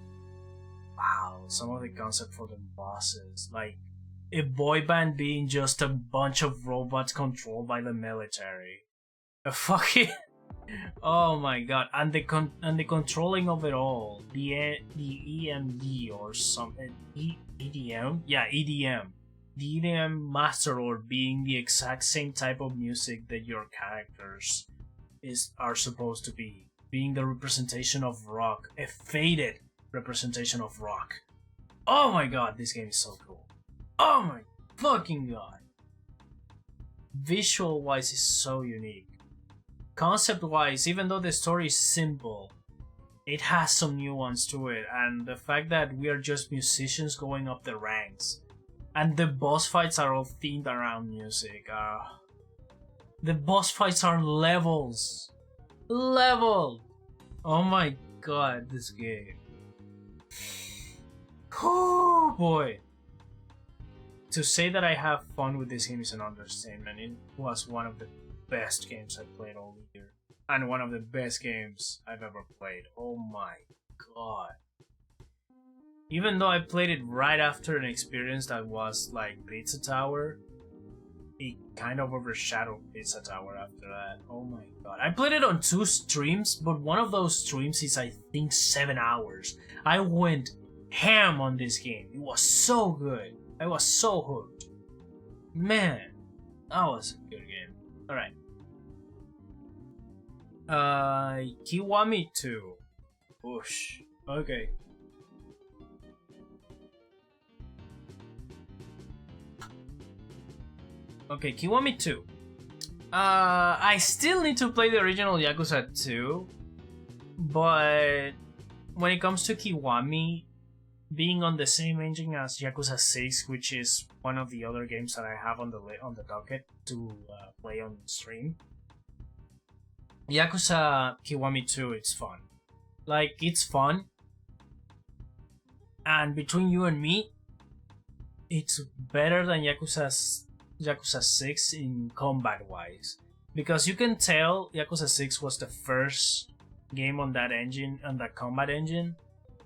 wow. Some of the concept for the bosses, like a boy band being just a bunch of robots controlled by the military. A fucking oh my god, and the controlling of it all, the EMD or something, EDM, yeah, EDM, the EDM master or being the exact same type of music that your characters are supposed to be, being the representation of rock, a faded representation of rock. Oh my god, this game is so cool. Oh my fucking god. Visual wise is so unique. Concept wise, even though the story is simple, it has some nuance to it, and the fact that we are just musicians going up the ranks, and the boss fights are all themed around music. The boss fights are levels. Oh my god, this game. Oh boy. To say that I have fun with this game is an understatement. It was one of the best games I played all year. And one of the best games I've ever played. Oh my god. Even though I played it right after an experience that was like Pizza Tower, it kind of overshadowed Pizza Tower after that. Oh my god. I played it on 2 streams, but one of those streams is I think 7 hours. I went ham on this game. It was so good. I was so hooked. Man, that was a good game. Alright. Kiwami 2. Whoosh. Okay. Okay, Kiwami 2. I still need to play the original Yakuza 2, but when it comes to Kiwami, being on the same engine as Yakuza 6, which is one of the other games that I have on the docket to play on stream, Yakuza Kiwami 2, it's fun. Like, it's fun, and between you and me, it's better than Yakuza 6 in combat-wise. Because you can tell Yakuza 6 was the first game on that engine, on that combat engine,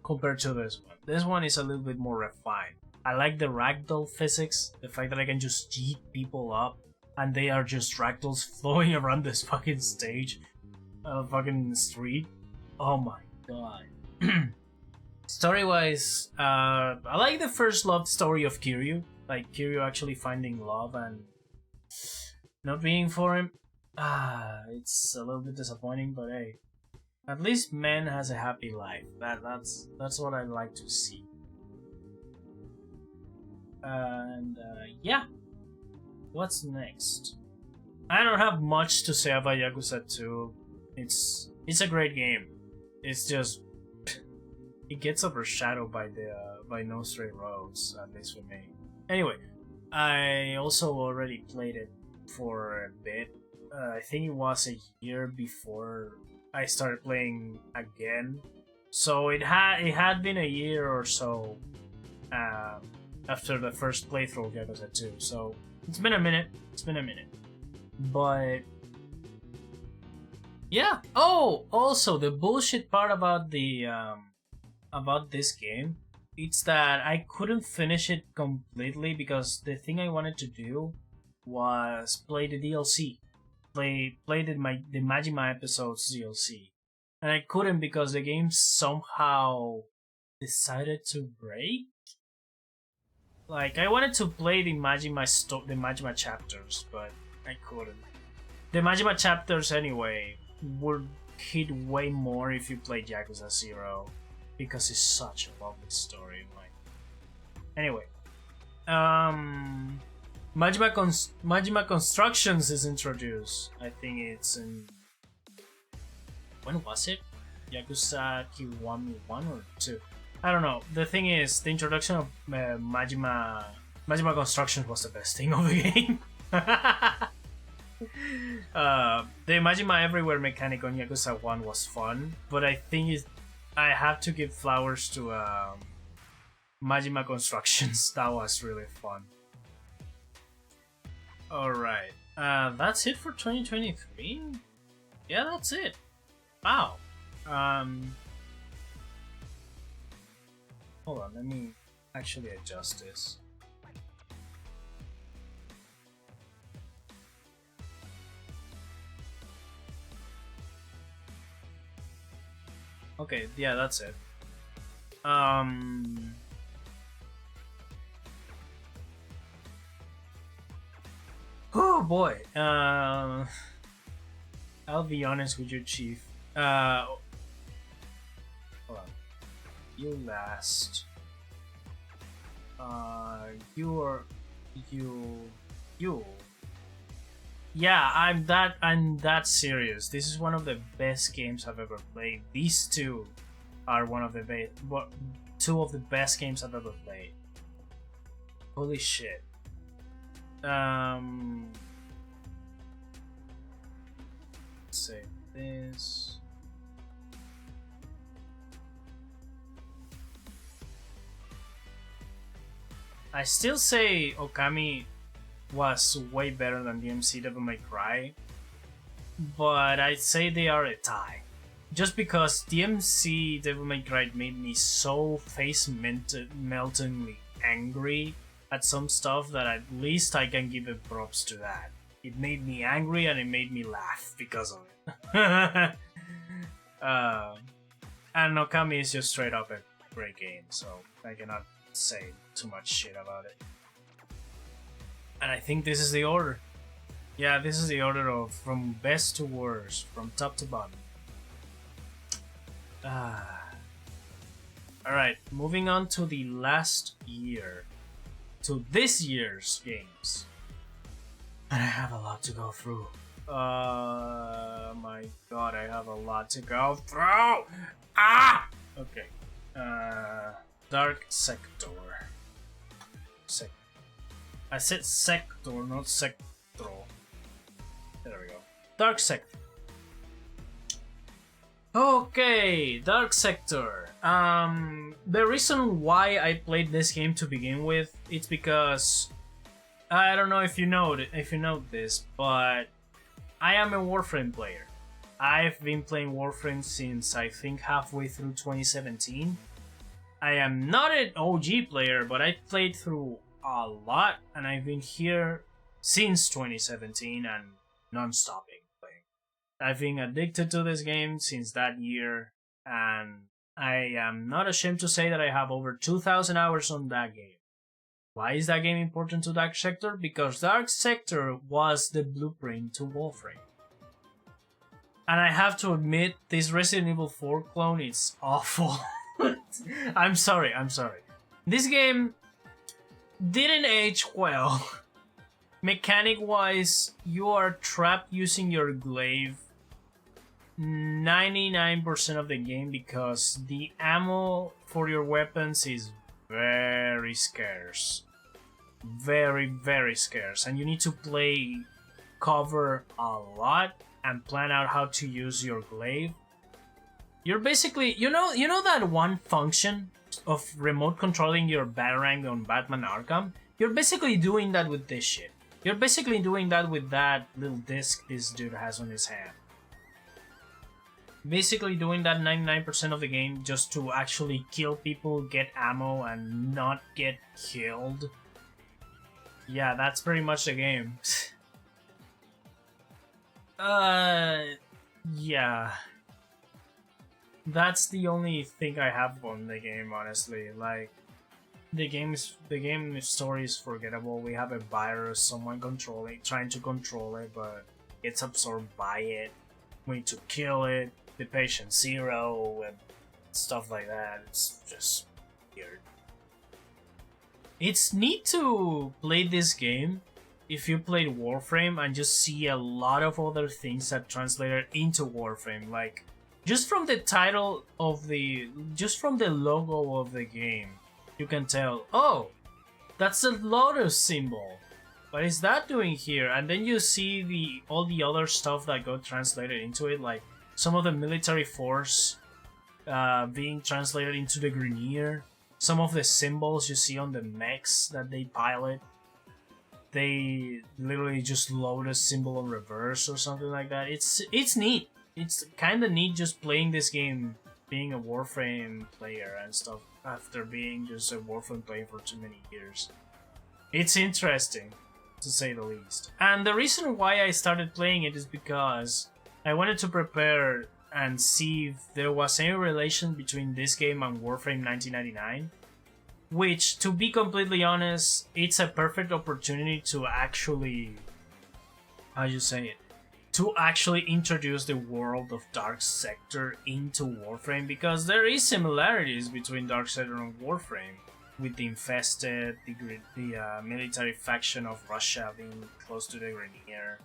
compared to this one. This one is a little bit more refined. I like the ragdoll physics, the fact that I can just jeet people up and they are just ragdolls flowing around this fucking stage, fucking street. Oh my god. Story-wise, I like the first love story of Kiryu. Like Kiryu actually finding love and not being for him. It's a little bit disappointing, but hey. At least man has a happy life. That's what I like to see. And yeah, what's next? I don't have much to say about Yakuza 2. It's a great game. It's just it gets overshadowed by the by No Straight Roads, at least for me. Anyway, I also already played it for a bit. I think it was a year before I started playing again, so it had been a year or so after the first playthrough of Yakuza 2. So it's been a minute. But yeah. Oh, also the bullshit part about the about this game, it's that I couldn't finish it completely because the thing I wanted to do was play the DLC. Play the Majima episodes DLC, and I couldn't because the game somehow decided to break. Like I wanted to play the Majima chapters, but I couldn't. The Majima chapters anyway would hit way more if you played Yakuza 0 because it's such a lovely story. Anyway, Majima Constructions is introduced. I think it's in... When was it? Yakuza Kiwami 1 or 2? I don't know. The thing is, the introduction of Majima Constructions was the best thing of the game. The Majima Everywhere mechanic on Yakuza 1 was fun, but I think I have to give flowers to Majima Constructions. That was really fun. Alright, that's it for 2023? Yeah, that's it. Wow. Hold on, let me actually adjust this. Okay, yeah, that's it. Oh boy. I'll be honest with you, Chief. Hold on. You last. You. Yeah, I'm that serious. This is one of the best games I've ever played. These two are two of the best games I've ever played. Holy shit. Save this. I still say Okami was way better than DMC Devil May Cry, but I'd say they are a tie. Just because DMC Devil May Cry made me so face-meltingly angry at some stuff that at least I can give it props to that. It made me angry and it made me laugh because of it. And Okami is just straight up a great game, so I cannot say too much shit about it. And I think this is the order. Yeah, this is the order of from best to worst, from top to bottom. Alright, moving on to the last year. To this year's games. And I have a lot to go through. My god, I have a lot to go through! Ah! Okay. Dark Sector. I said sector, not sectro. There we go. Dark Sector. Okay, Dark Sector. The reason why I played this game to begin with, it's because I don't know if you know this, but I am a Warframe player. I've been playing Warframe since I think halfway through 2017. I am not an OG player, but I played through a lot, and I've been here since 2017 and non-stopping playing. I've been addicted to this game since that year, and I am not ashamed to say that I have over 2,000 hours on that game. Why is that game important to Dark Sector? Because Dark Sector was the blueprint to Warframe. And I have to admit, this Resident Evil 4 clone is awful. I'm sorry. This game didn't age well. Mechanic-wise, you are trapped using your glaive 99% of the game because the ammo for your weapons is very scarce. Very, very scarce. And you need to play cover a lot and plan out how to use your glaive. You're basically, you know that one function of remote controlling your Batarang on Batman Arkham? You're basically doing that with this shit. You're basically doing that with that little disc this dude has on his hand. Basically doing that 99% of the game just to actually kill people, get ammo, and not get killed. Yeah, that's pretty much the game. Yeah. That's the only thing I have on the game, honestly. Like, the game story is forgettable. We have a virus, someone trying to control it, but it's absorbed by it. We need to kill it. The patient zero and stuff like that. It's just weird. It's neat to play this game if you played Warframe and just see a lot of other things that translated into Warframe. Like, just from the title of just from the logo of the game, you can tell, oh, that's the lotus symbol. What is that doing here? And then you see all the other stuff that got translated into it, like some of the military force being translated into the Grineer. Some of the symbols you see on the mechs that they pilot, they literally just load a symbol on reverse or something like that. It's neat. It's kind of neat just playing this game, being a Warframe player and stuff, after being just a Warframe player for too many years. It's interesting, to say the least. And the reason why I started playing it is because I wanted to prepare and see if there was any relation between this game and Warframe 1999. Which, to be completely honest, it's a perfect opportunity to actually... how you say it? To actually introduce the world of Dark Sector into Warframe, because there is similarities between Dark Sector and Warframe, with the Infested, the military faction of Russia being close to the Grineer,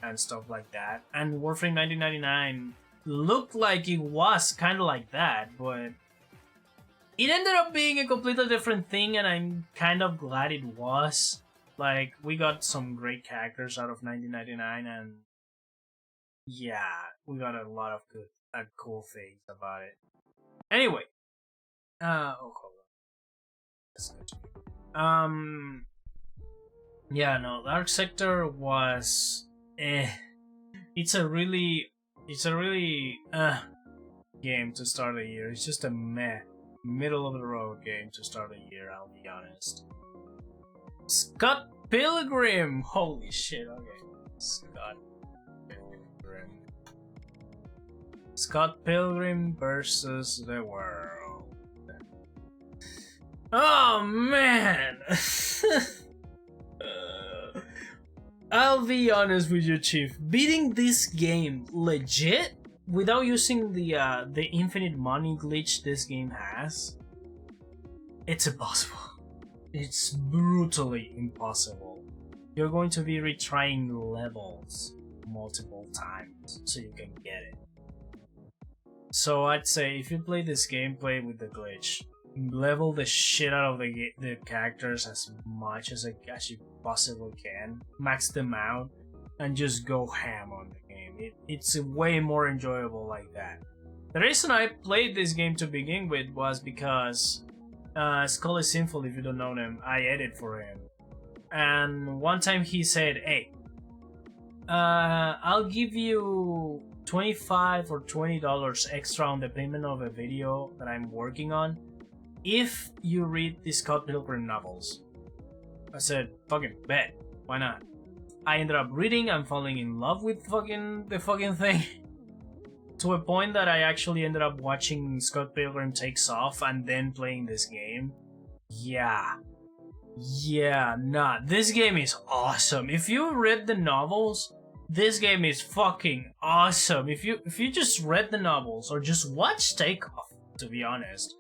and stuff like that. And Warframe 1999 looked like it was kind of like that, but it ended up being a completely different thing, and I'm kind of glad it was. Like, we got some great characters out of 1999, and yeah, we got a lot of cool things about it. Anyway, oh, hold on. Let's continue. Yeah, no, Dark Sector was it's a really game to start a year. It's just a middle of the road game to start a year, I'll be honest. Scott Pilgrim! Holy shit, okay. Scott Pilgrim. Scott Pilgrim versus the world. Oh man! I'll be honest with you, Chief. Beating this game legit without using the infinite money glitch this game has, it's impossible. It's brutally impossible. You're going to be retrying levels multiple times so you can get it. So I'd say if you play this game, play with the glitch. Level the shit out of the characters as much as you possibly can. Max them out and just go ham on the game. It's way more enjoyable like that. The reason I played this game to begin with was because Scully Sinful, if you don't know him, I edit for him. And one time he said, hey, I'll give you $25 or $20 extra on the payment of a video that I'm working on if you read the Scott Pilgrim novels. I said, fucking bet, why not? I ended up reading and falling in love with the fucking thing. To a point that I actually ended up watching Scott Pilgrim Takes Off and then playing this game. Yeah, nah, this game is awesome. If you read the novels, this game is fucking awesome. If you just read the novels or just watch Takeoff, to be honest,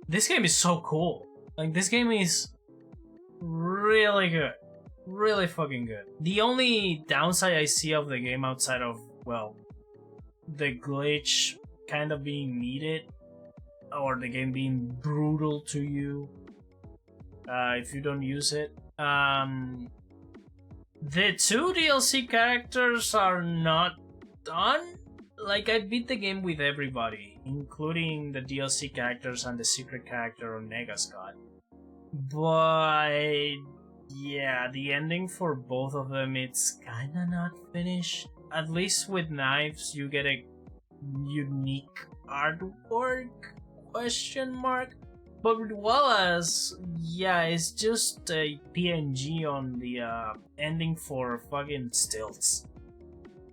this game is so cool. Like, this game is really good. Really fucking good. The only downside I see of the game outside of, well, the glitch kind of being needed, or the game being brutal to you if you don't use it. The 2 DLC characters are not done. Like, I beat the game with everybody, including the DLC characters and the secret character on Nega Scott. But yeah, the ending for both of them, it's kinda not finished. At least with Knives, you get a unique artwork, question mark. But with Wallace, yeah, it's just a PNG on the ending for fucking Stilts.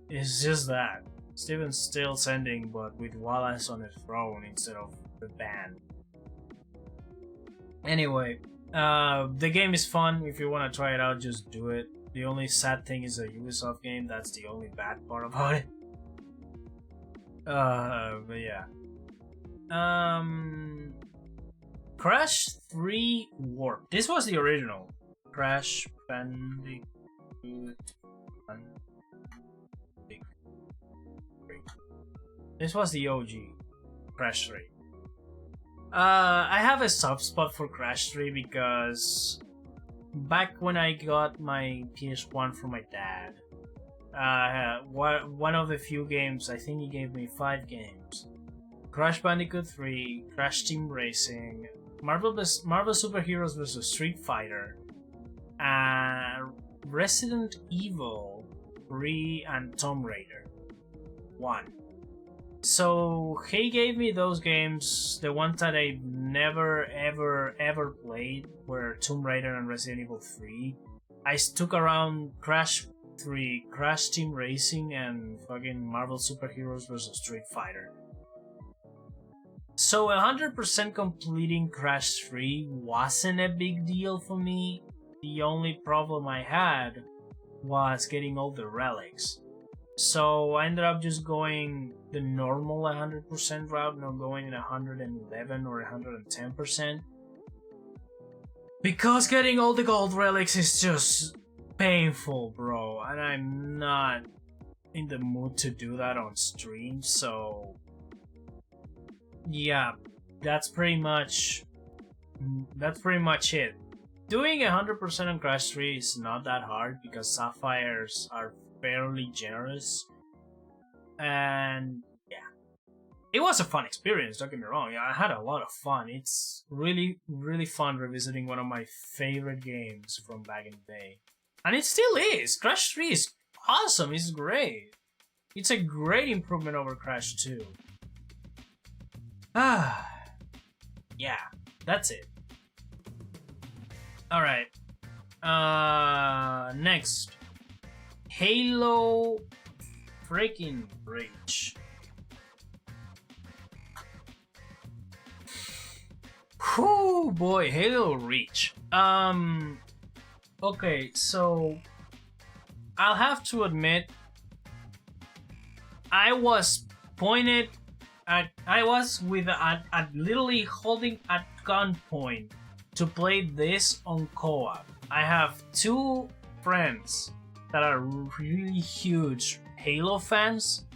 It's just that. Steven Stilts ending, but with Wallace on his throne instead of the band. Anyway, the game is fun. If you want to try it out, just do it. The only sad thing is a Ubisoft game. That's the only bad part about it. But yeah. Crash 3 Warp. This was the original. Crash Bandicoot. This was the OG. Crash 3. I have a soft spot for Crash 3 because back when I got my PS1 from my dad, one of the few games, I think he gave me 5 games. Crash Bandicoot 3, Crash Team Racing, Marvel Super Heroes vs. Street Fighter, Resident Evil 3, and Tomb Raider 1. So he gave me those games. The ones that I never ever played were Tomb Raider and Resident Evil 3. I stuck around Crash 3, Crash Team Racing, and fucking Marvel Super Heroes vs. Street Fighter. So 100% completing Crash 3 wasn't a big deal for me. The only problem I had was getting all the relics. So I ended up just going the normal 100% route, not going in 111 or 110%. Because getting all the gold relics is just painful, bro. And I'm not in the mood to do that on stream, so yeah, that's pretty much it. Doing 100% on Crash 3 is not that hard because sapphires are fairly generous, and yeah, it was a fun experience, don't get me wrong. I had a lot of fun. It's really, really fun revisiting one of my favorite games from back in the day. And it still is. Crash 3 is awesome. It's great. It's a great improvement over Crash 2. Ah, yeah, that's it. Alright. Next. Halo freaking Reach. Whew, boy, Halo Reach. Okay, so I'll have to admit, I was literally holding at gunpoint to play this on co-op. I have two friends that are really huge Halo fans,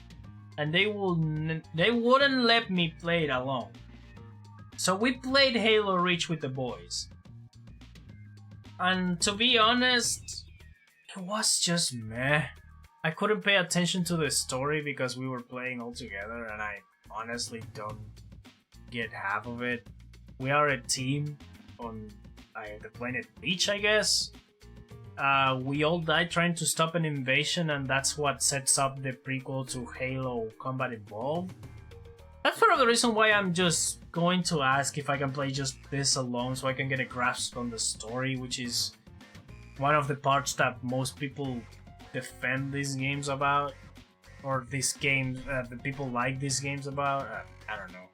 and they wouldn't let me play it alone. So we played Halo Reach with the boys. And to be honest, it was just meh. I couldn't pay attention to the story because we were playing all together, and I honestly don't get half of it. We are a team on the planet Reach, I guess. We all died trying to stop an invasion, and that's what sets up the prequel to Halo Combat Evolved. That's part of the reason why I'm just going to ask if I can play just this alone so I can get a grasp on the story, which is one of the parts that most people defend these games about, or these games the people like these games about. I don't know.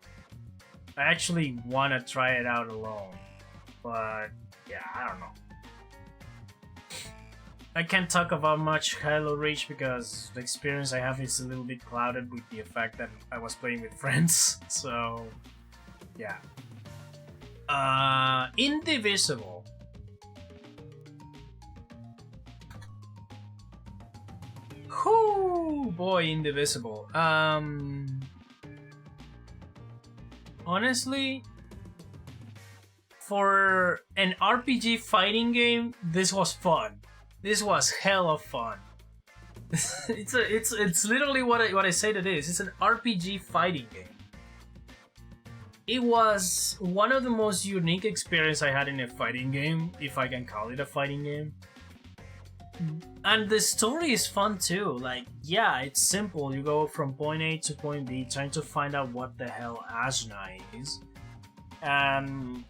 I actually want to try it out alone, but yeah, I don't know. I can't talk about much Halo Reach because the experience I have is a little bit clouded with the fact that I was playing with friends, so yeah. ENVtuber. Whoo, boy, ENVtuber. Honestly, for an RPG fighting game, this was fun. This was hella fun. it's literally what I said it is. It's an RPG fighting game. It was one of the most unique experiences I had in a fighting game, if I can call it a fighting game. And the story is fun too. Like, yeah, it's simple. You go from point A to point B trying to find out what the hell Ajna is. And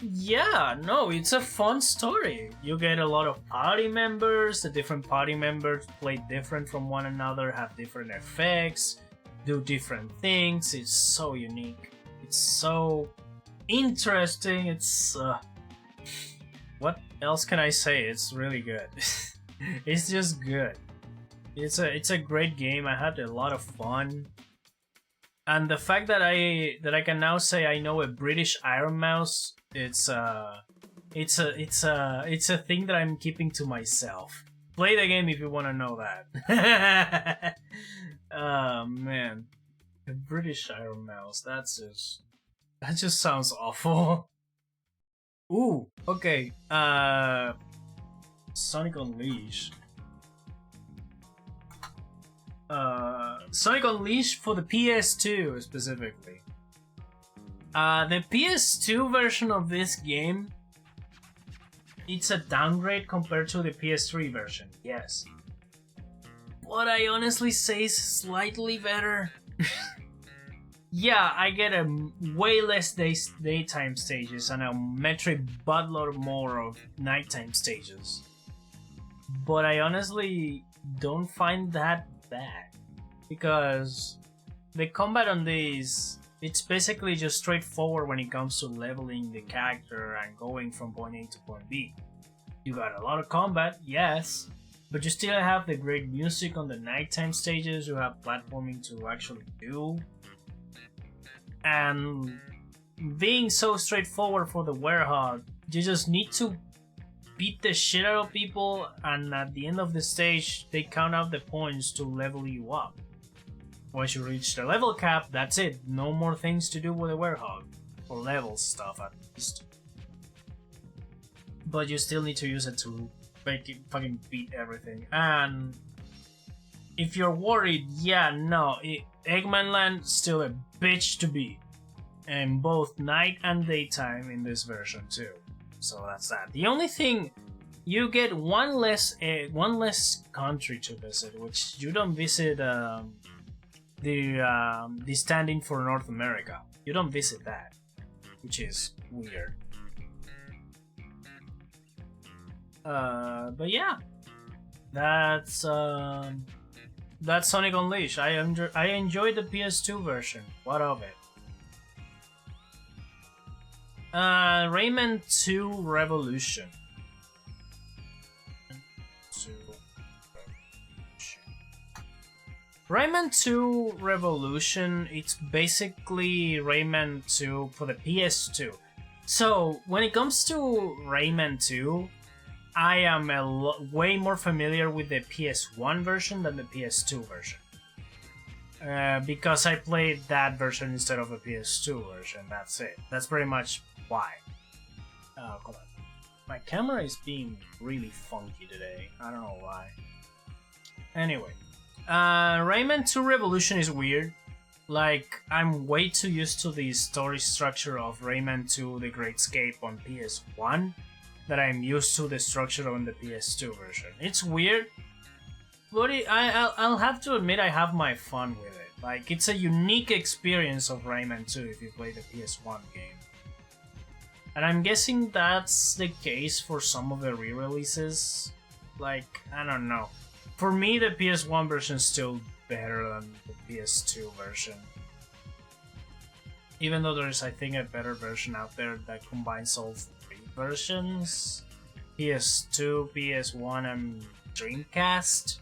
yeah, no, it's a fun story. You get a lot of party members. The different party members play different from one another, have different effects, do different things. It's so unique. It's so interesting. It's what else can I say? It's really good. It's just good. It's a great game. I had a lot of fun. And the fact that I can now say I know a British Iron Mouse, it's a thing that I'm keeping to myself. Play the game if you want to know that. Oh man, a British Iron Mouse. That just sounds awful. Ooh, okay. Sonic Unleashed. Sonic Unleashed for the PS2 specifically. The PS2 version of this game, it's a downgrade compared to the PS3 version, yes. But I honestly say it's slightly better. Yeah, I get a way less daytime stages and a metric buttload more of nighttime stages. But I honestly don't find that bad, because the combat on these, it's basically just straightforward when it comes to leveling the character and going from point A to point B. You got a lot of combat, yes, but you still have the great music on the nighttime stages. You have platforming to actually do, and being so straightforward for the Werehog, you just need to beat the shit out of people, and at the end of the stage they count out the points to level you up. Once you reach the level cap, that's it. No more things to do with the Werehog, or level stuff at least. But you still need to use it to make it fucking beat everything. And if you're worried, yeah, no, Eggman Land still a bitch to beat, and both night and daytime in this version too. So that's that. The only thing, you get one less country to visit, which you don't visit the stand-in for North America. You don't visit that, which is weird. But yeah, that's Sonic Unleashed. I enjoyed the PS2 version. What of it? Rayman 2 Revolution. Rayman 2 Revolution, it's basically Rayman 2 for the PS2. So, when it comes to Rayman 2, I am way more familiar with the PS1 version than the PS2 version. Because I played that version instead of the PS2 version, that's it. That's pretty much why. Hold on. My camera is being really funky today. I don't know why. Anyway. Rayman 2 Revolution is weird. Like, I'm way too used to the story structure of Rayman 2 The Great Escape on PS1 that I'm used to the structure on the PS2 version. It's weird, but I'll have to admit I have my fun with it. Like, it's a unique experience of Rayman 2 if you play the PS1 game. And I'm guessing that's the case for some of the re-releases. Like, I don't know. For me, the PS1 version is still better than the PS2 version. Even though there's, I think, a better version out there that combines all three versions. PS2, PS1, and Dreamcast.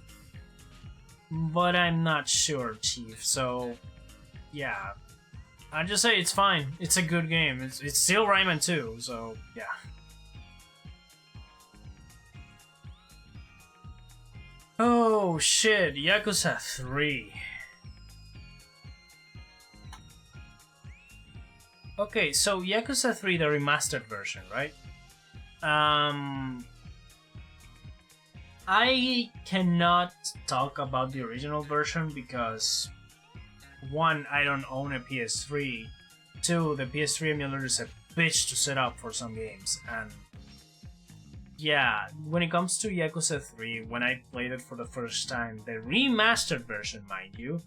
But I'm not sure, Chief, so... yeah. I just say it's fine. It's a good game. It's still Rayman 2, so yeah. Oh shit, Yakuza 3. Okay, so Yakuza 3, the remastered version, right? I cannot talk about the original version because 1, I don't own a PS3. 2, the PS3 emulator is a bitch to set up for some games, and yeah, when it comes to Yakuza 3, when I played it for the first time, the remastered version, mind you,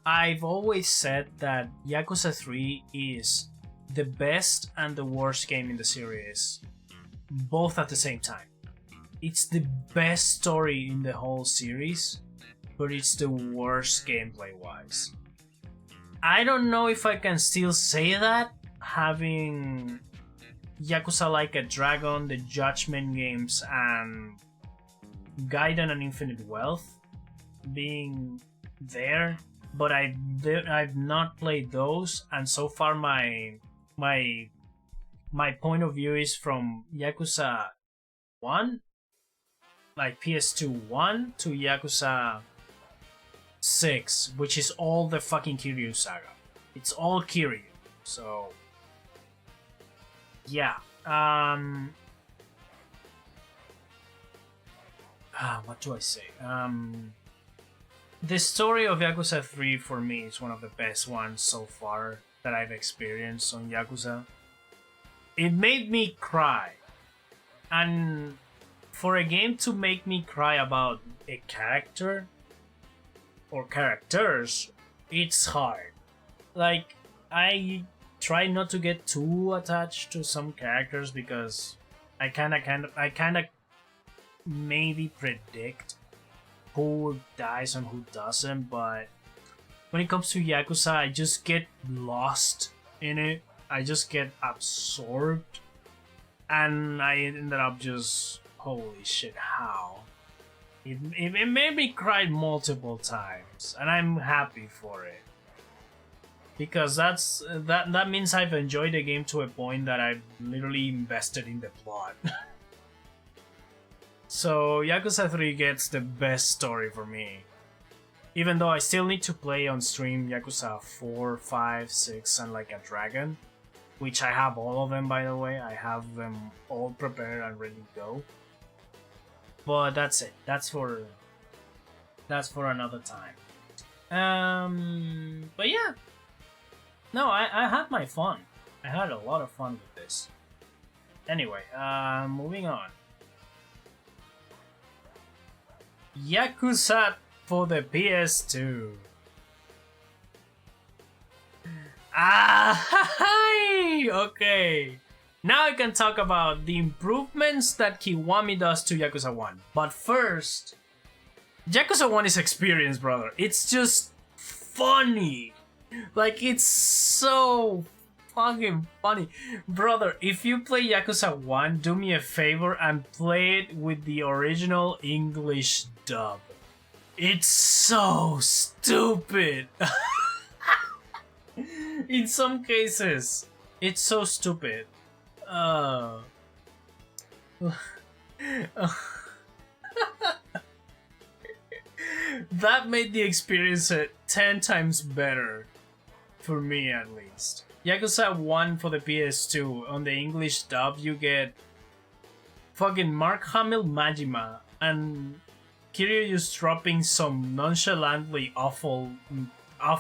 I've always said that Yakuza 3 is the best and the worst game in the series, both at the same time. It's the best story in the whole series, but it's the worst gameplay-wise. I don't know if I can still say that, having Yakuza Like a Dragon, the Judgment games, and Gaiden and Infinite Wealth being there, but I've not played those, and so far my point of view is from Yakuza 1, like PS2 1, to Yakuza 6, which is all the fucking Kiryu saga. It's all Kiryu, so yeah. What do I say? The story of Yakuza 3 for me is one of the best ones so far that I've experienced on Yakuza. It made me cry. And for a game to make me cry about a character or characters, it's hard. Like, I try not to get too attached to some characters because I kinda maybe predict who dies and who doesn't, but when it comes to Yakuza, I just get lost in it. I just get absorbed, and I ended up just, holy shit, how? It made me cry multiple times, and I'm happy for it. Because that means I've enjoyed the game to a point that I've literally invested in the plot. So Yakuza 3 gets the best story for me. Even though I still need to play on stream Yakuza 4, 5, 6, and Like a Dragon, which I have all of them, by the way. I have them all prepared and ready to go. But that's it. That's for another time. But yeah. No, I had my fun. I had a lot of fun with this. Anyway, moving on. Yakuza for the PS2. Okay. Now I can talk about the improvements that Kiwami does to Yakuza 1. But first, Yakuza 1 is experience, brother. It's just funny. Like, it's so fucking funny. Brother, if you play Yakuza 1, do me a favor and play it with the original English dub. It's so stupid. In some cases, it's so stupid. That made the experience 10 times better. For me, at least. Yakuza 1 for the PS2, on the English dub, you get fucking Mark Hamill Majima and Kiryu just dropping some nonchalantly awful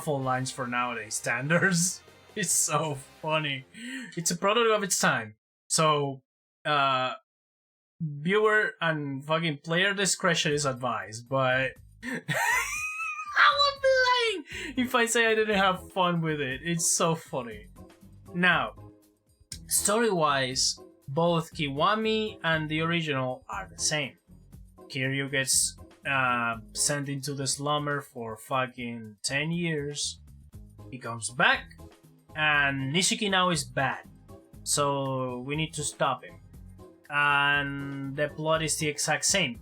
lines for nowadays standards. It's so funny. It's a product of its time. So, viewer and fucking player discretion is advised, but I would be lying if I say I didn't have fun with it. It's so funny. Now, story-wise, both Kiwami and the original are the same. Kiryu gets sent into the slumber for fucking 10 years. He comes back, and Nishiki now is bad. So we need to stop him. And the plot is the exact same.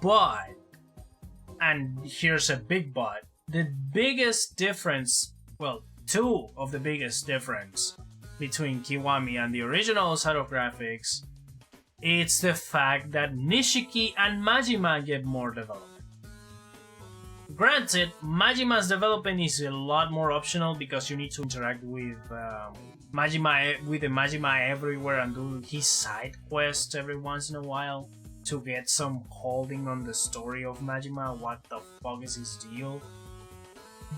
But, and here's a big but, the biggest difference, well, two of the biggest difference between Kiwami and the original side of graphics, it's the fact that Nishiki and Majima get more development. Granted, Majima's development is a lot more optional because you need to interact with Majima everywhere and do his side quests every once in a while to get some holding on the story of Majima. What the fuck is his deal?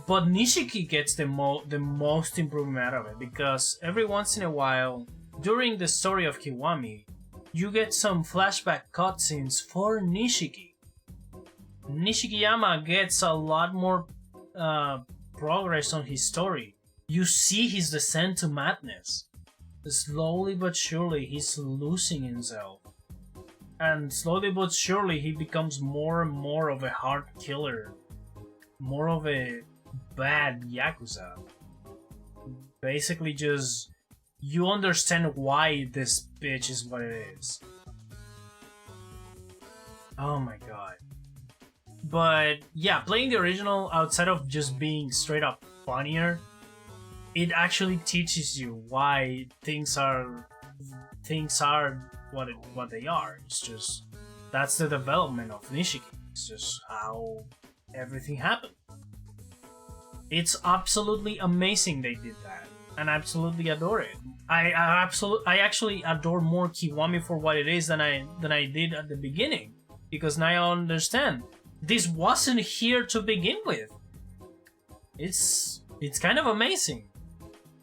But Nishiki gets the most improvement out of it because every once in a while, during the story of Kiwami, you get some flashback cutscenes for Nishiki. Nishikiyama gets a lot more progress on his story. You see his descent to madness. Slowly but surely he's losing himself. And slowly but surely he becomes more and more of a hard killer. More of a bad Yakuza. Basically just... you understand why this bitch is what it is. Oh my god. But yeah, playing the original outside of just being straight up funnier, it actually teaches you why things are what they are. It's just that's the development of Nishiki. It's just how everything happened. It's absolutely amazing they did that, and I absolutely adore it. I actually adore more Kiwami for what it is than I did at the beginning, because now I understand this wasn't here to begin with. It's kind of amazing.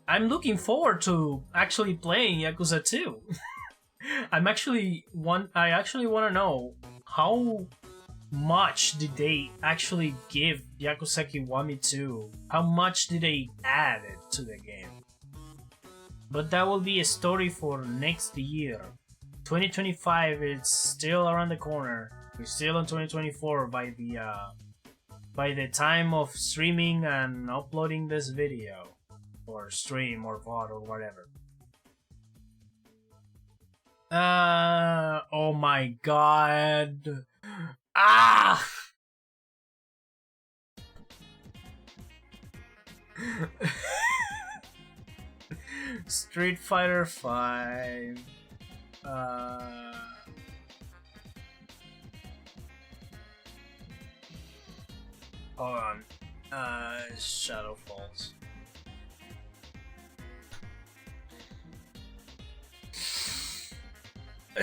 I'm looking forward to actually playing Yakuza 2. I actually want to know how much did they actually give Yakuza Kiwami 2? How much did they add it to the game? But that will be a story for next year. 2025 is still around the corner. We're still in 2024 by the time of streaming and uploading this video. Or stream or VOD or whatever. Oh my god. Ah! Street Fighter 5. Hold on. Shadow Falls.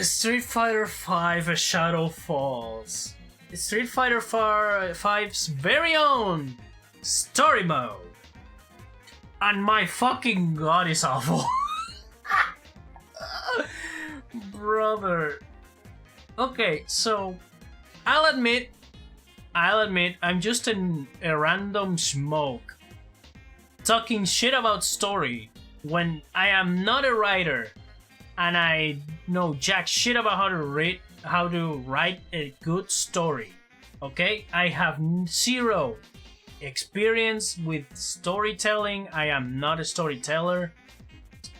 Street Fighter V: A Shadow Falls. Street Fighter V's very own story mode. And my fucking god, is awful. Brother. Okay, so I'll admit, I'm just a random smoke talking shit about story when I am not a writer and I know jack shit about how to write a good story. Okay, I have zero experience with storytelling. I am not a storyteller.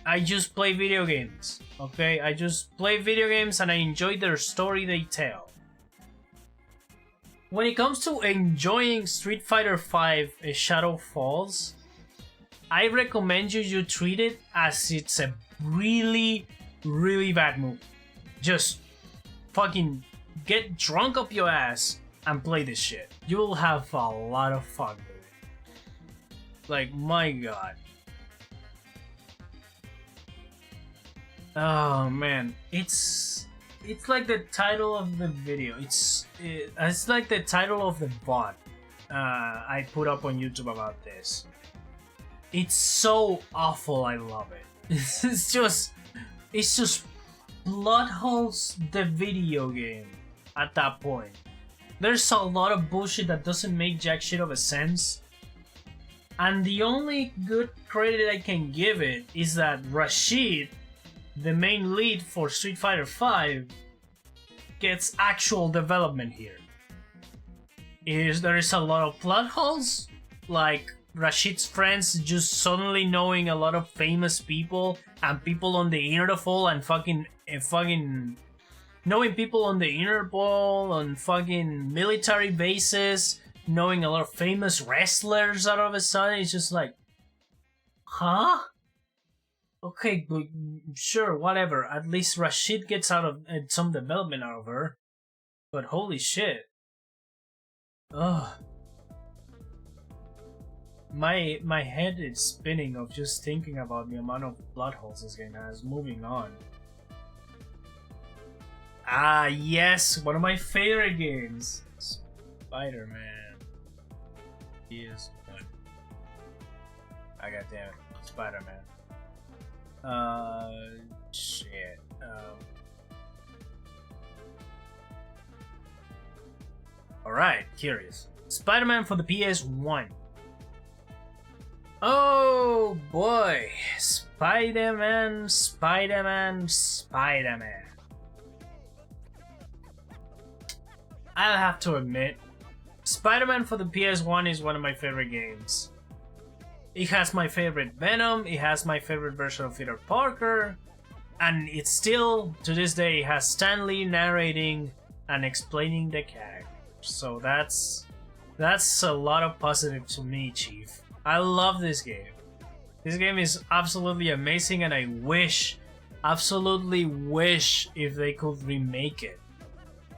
I just play video games. Okay, I just play video games and I enjoy their story they tell. When it comes to enjoying Street Fighter V: A Shadow Falls, I recommend you treat it as it's a really, really bad movie. Just fucking get drunk up your ass and play this shit. You will have a lot of fun with it. Like, my god. Oh man, it's like the title of the video. It's like the title of the VOD I put up on YouTube about this. It's so awful. I love it. It's just plot holes the video game at that point. There's a lot of bullshit that doesn't make jack shit of a sense. And the only good credit I can give it is that Rashid, the main lead for Street Fighter V, gets actual development here. There is a lot of plot holes, like Rashid's friends just suddenly knowing a lot of famous people and people on the Interpol and fucking knowing people on the Interpol on fucking military bases, knowing a lot of famous wrestlers out of a sudden. It's just like, huh? Okay, but sure, whatever. At least Rashid gets some development out of her. But holy shit. Ugh. My head is spinning of just thinking about the amount of plot holes this game has. Moving on. Ah, yes, one of my favorite games. Spider-Man. Yes. I got damn it. Spider-Man. Shit. Alright, curious. Spider-Man for the PS1. Oh boy. Spider-Man. I'll have to admit, Spider-Man for the PS1 is one of my favorite games. It has my favorite Venom, it has my favorite version of Peter Parker, and it still, to this day, has Stan Lee narrating and explaining the character. So that's a lot of positive to me, Chief. I love this game. This game is absolutely amazing, and I absolutely wish if they could remake it.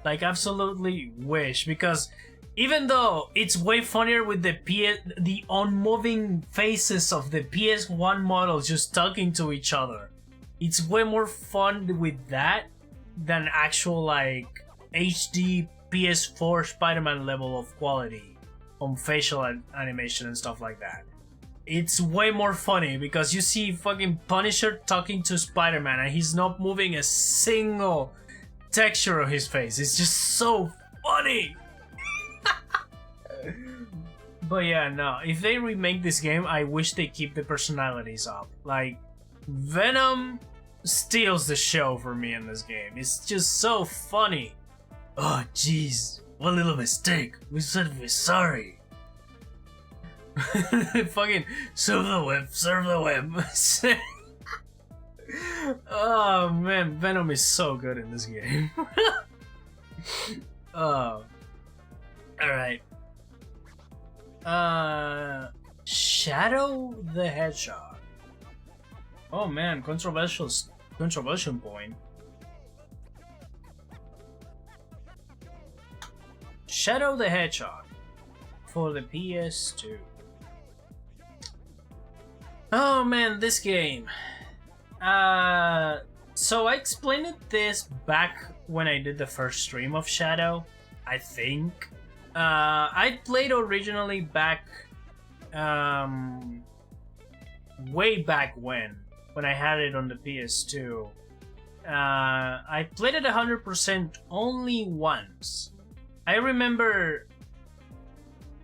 Like, absolutely wish, because even though it's way funnier with the unmoving faces of the PS1 models just talking to each other, it's way more fun with that than actual like HD PS4 Spider-Man level of quality on facial animation and stuff like that. It's way more funny because you see fucking Punisher talking to Spider-Man and he's not moving a single texture of his face. It's just so funny. But yeah, no, if they remake this game, I wish they keep the personalities up. Like, Venom steals the show for me in this game. It's just so funny. Oh jeez, one little mistake. We said we're sorry. Fucking serve the web. Oh man, Venom is so good in this game. Oh. Alright. Shadow the Hedgehog. Oh man, controversial point. Shadow the Hedgehog for the PS2. Oh man, this game. So I explained this back when I did the first stream of Shadow, I think. I played originally back, way back when I had it on the PS2. I played it 100% only once. I remember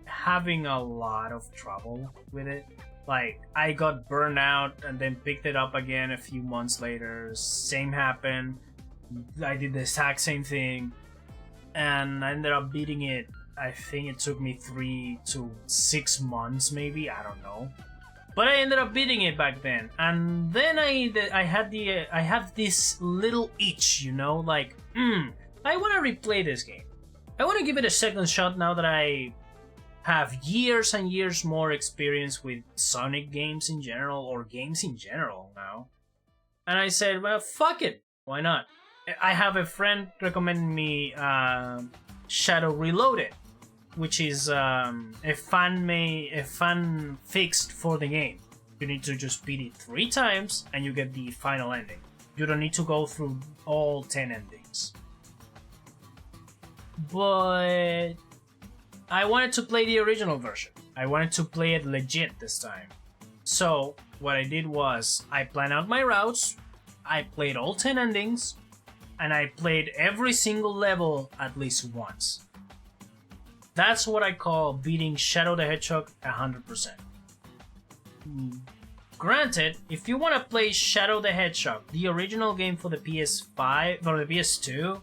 having a lot of trouble with it. Like, I got burned out and then picked it up again a few months later. Same happened. I did the exact same thing. And I ended up beating it. I think it took me 3 to 6 months, maybe. I don't know. But I ended up beating it back then. And then I had this little itch, you know? Like, I want to replay this game. I want to give it a second shot now that I have years and years more experience with Sonic games in general, or games in general now. And I said, well, fuck it, why not? I have a friend recommending me Shadow Reloaded, which is a fan fixed for the game. You need to just beat it 3 times and you get the final ending. You don't need to go through all 10 endings. But I wanted to play the original version. I wanted to play it legit this time. So what I did was I planned out my routes, I played all 10 endings, and I played every single level at least once. That's what I call beating Shadow the Hedgehog 100%. Granted, if you want to play Shadow the Hedgehog, the original game for the PS5 or the PS2,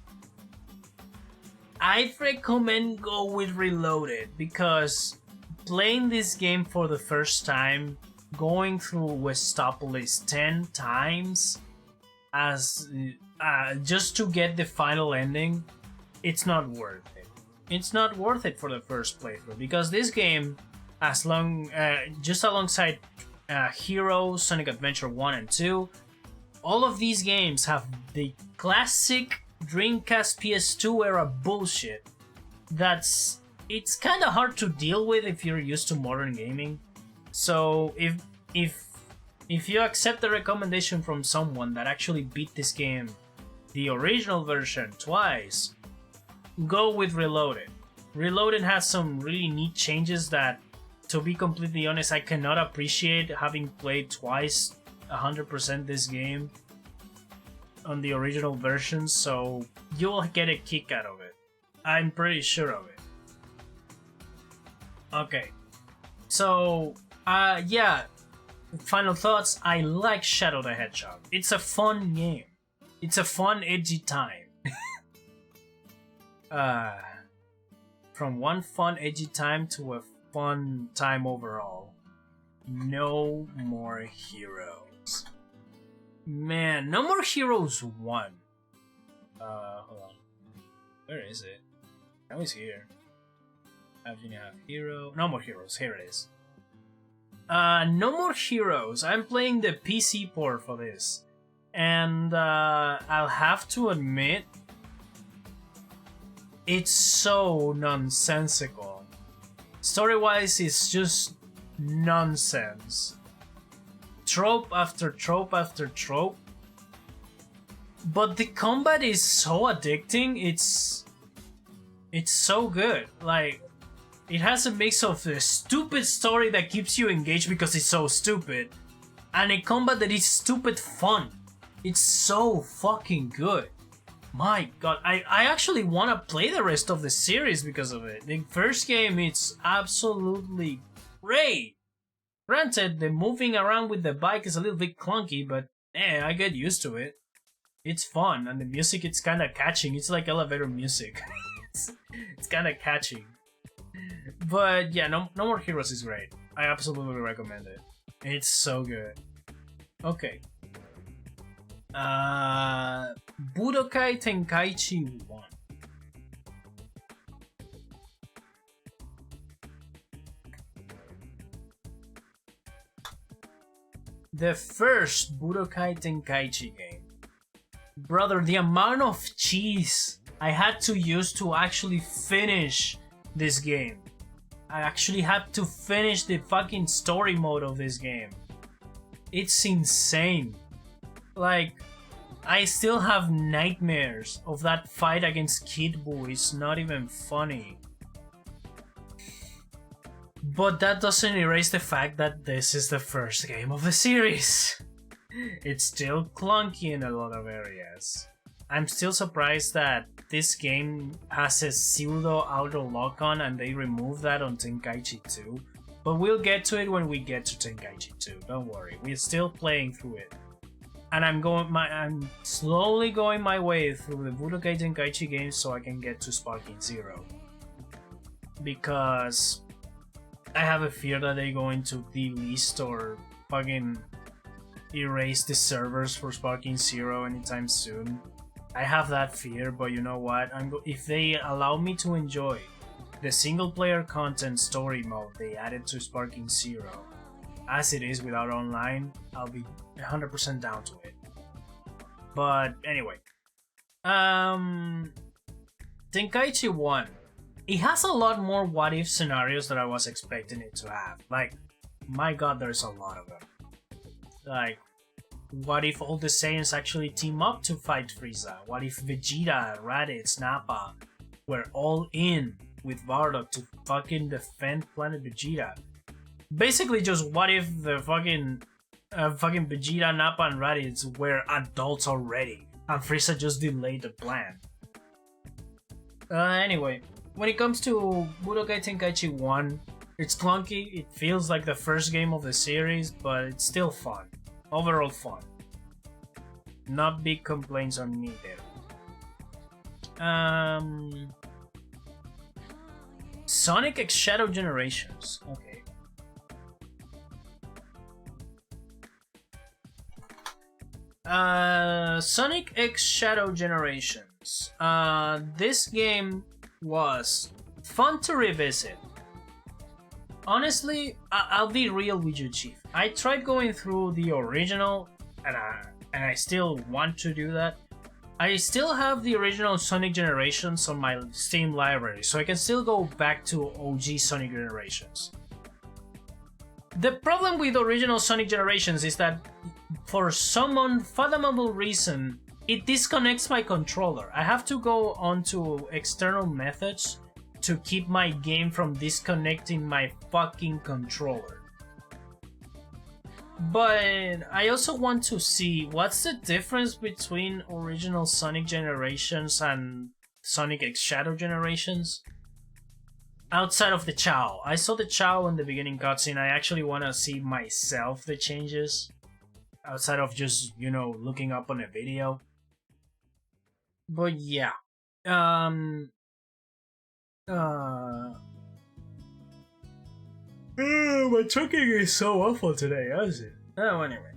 I'd recommend go with Reloaded, because playing this game for the first time, going through Westopolis 10 times as just to get the final ending, it's not worth it. It's not worth it for the first playthrough, because this game, just alongside Heroes, Sonic Adventure 1 and 2, all of these games have the classic Dreamcast PS2 era bullshit it's kind of hard to deal with if you're used to modern gaming. So if you accept the recommendation from someone that actually beat this game, the original version, twice, go with Reloaded. Reloaded has some really neat changes that, to be completely honest, I cannot appreciate, having played twice 100% this game on the original version, so you'll get a kick out of it. I'm pretty sure of it. Okay, so yeah, final thoughts. I like Shadow the Hedgehog. It's a fun game. It's a fun, edgy time. From one fun, edgy time to a fun time overall. No More Heroes. Man, No More Heroes 1. Hold on. Where is it? Now it's here. Have Hero. No More Heroes. Here it is. No More Heroes. I'm playing the PC port for this. And I'll have to admit, it's so nonsensical. Story-wise, it's just nonsense. Trope after trope after trope. But the combat is so addicting, it's so good. Like, it has a mix of a stupid story that keeps you engaged because it's so stupid, and a combat that is stupid fun. It's so fucking good. My god, I actually want to play the rest of the series because of it. The first game, it's absolutely great. Granted, the moving around with the bike is a little bit clunky, but I get used to it. It's fun, and the music, it's kind of catching. It's like elevator music. it's kind of catchy. But yeah, no More Heroes is great. I absolutely recommend it. It's so good. Okay. Budokai Tenkaichi 1. The first Budokai Tenkaichi game. Brother, the amount of cheese I had to use to actually finish this game. I actually had to finish the fucking story mode of this game. It's insane. Like, I still have nightmares of that fight against Kid Buu. It's not even funny. But that doesn't erase the fact that this is the first game of the series. It's still clunky in a lot of areas. I'm still surprised that this game has a pseudo auto lock-on and they removed that on Tenkaichi 2. But we'll get to it when we get to Tenkaichi 2, don't worry. We're still playing through it. And I'm slowly going my way through the Budokai Tenkaichi games so I can get to Sparking Zero. Because I have a fear that they're going to delist or fucking erase the servers for Sparking Zero anytime soon. I have that fear, but you know what? If they allow me to enjoy the single player content story mode they added to Sparking Zero as it is without online, I'll be 100% down to it. But anyway, Tenkaichi 1. It has a lot more what if scenarios that I was expecting it to have. Like, my god, there's a lot of them. Like, what if all the Saiyans actually team up to fight Frieza? What if Vegeta, Raditz, Nappa were all in with Bardock to fucking defend Planet Vegeta? Basically, just what if the fucking Vegeta, Nappa, and Raditz were adults already, and Frieza just delayed the plan. Anyway, when it comes to Budokai Tenkaichi 1, it's clunky, it feels like the first game of the series, but it's still fun. Overall fun. Not big complaints on me there. Sonic X Shadow Generations. Okay. Sonic X Shadow Generations. This game was fun to revisit. Honestly, I'll be real with you, Chief. I tried going through the original, and I still want to do that. I still have the original Sonic Generations on my Steam library, so I can still go back to OG Sonic Generations. The problem with original Sonic Generations is that, for some unfathomable reason, it disconnects my controller. I have to go onto external methods to keep my game from disconnecting my fucking controller. But I also want to see what's the difference between original Sonic Generations and Sonic X Shadow Generations. Outside of the Chow. I saw the Chow in the beginning cutscene. I actually want to see myself the changes. Outside of just, looking up on a video. But yeah. My talking is so awful today, is it? Oh, anyway.